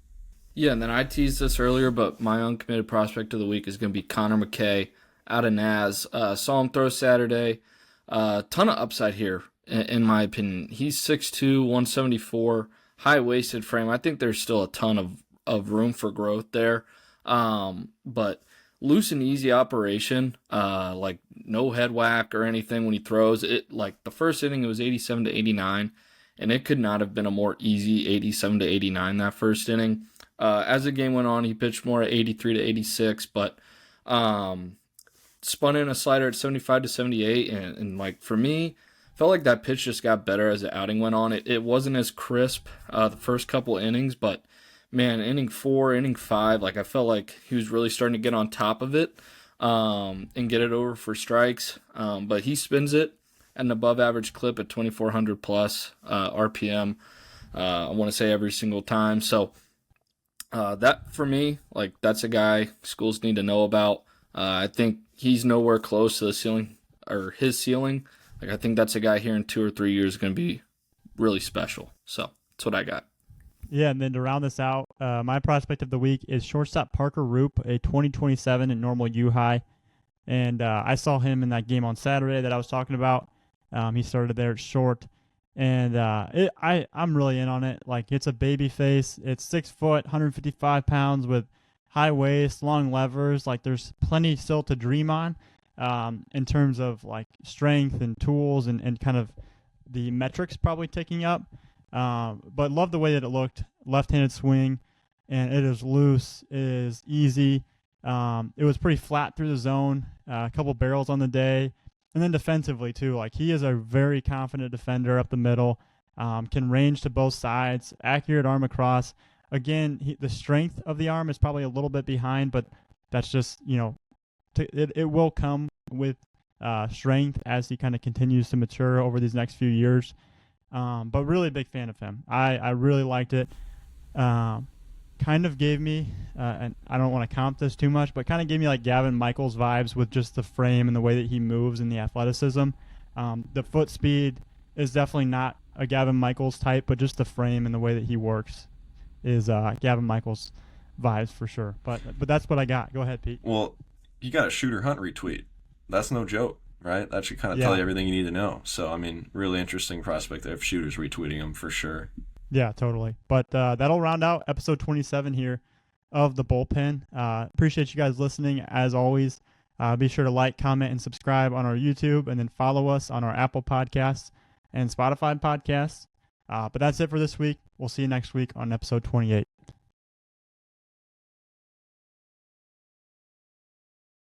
Yeah, and then I teased this earlier, but my uncommitted prospect of the week is going to be Connor McKay out of Naz. Saw him throw Saturday. Ton of upside here, in my opinion. He's 6'2", 174, high-waisted frame. I think there's still a ton of room for growth there. But loose and easy operation, like no head whack or anything when he throws. It like the first inning, it was 87 to 89, and it could not have been a more easy 87 to 89 that first inning. As the game went on, he pitched more at 83 to 86, but spun in a slider at 75 to 78, and like for me, felt like that pitch just got better as the outing went on. It wasn't as crisp the first couple innings, but man, inning 4, inning 5, like I felt like he was really starting to get on top of it and get it over for strikes. But he spins it at an above average clip at 2,400 plus RPM. I want to say every single time. So that for me, like that's a guy schools need to know about. I think he's nowhere close to the ceiling or his ceiling. Like I think that's a guy here in 2 or 3 years going to be really special. So that's what I got. Yeah, and then to round this out, my prospect of the week is shortstop Parker Roop, a 2027 in normal U high. And I saw him in that game on Saturday that I was talking about. He started there at short. And I'm really in on it. Like, it's a baby face. It's 6 foot, 155 pounds with high waist, long levers. Like, there's plenty still to dream on in terms of, like, strength and tools and kind of the metrics probably ticking up. But love the way that it looked. Left-handed swing, and it is loose. It is easy. It was pretty flat through the zone. A couple barrels on the day. And then defensively, too. Like, he is a very confident defender up the middle. Can range to both sides. Accurate arm across. Again, the strength of the arm is probably a little bit behind, but that's just, it will come with strength as he kind of continues to mature over these next few years. But really big fan of him. I really liked it. kind of gave me, and I don't want to count this too much, but kind of gave me like Gavin Michaels vibes with just the frame and the way that he moves and the athleticism. The foot speed is definitely not a Gavin Michaels type, but just the frame and the way that he works is Gavin Michaels vibes for sure. But that's what I got. Go ahead, Pete. Well, you got a Shooter Hunt retweet. That's no joke, right? That should kind of tell you everything you need to know. So, I mean, really interesting prospect there if Shooter's retweeting him for sure. Yeah, totally. But that'll round out episode 27 here of the Bullpen. Appreciate you guys listening as always. Be sure to like, comment, and subscribe on our YouTube, and then follow us on our Apple Podcasts and Spotify podcasts. But that's it for this week. We'll see you next week on episode 28.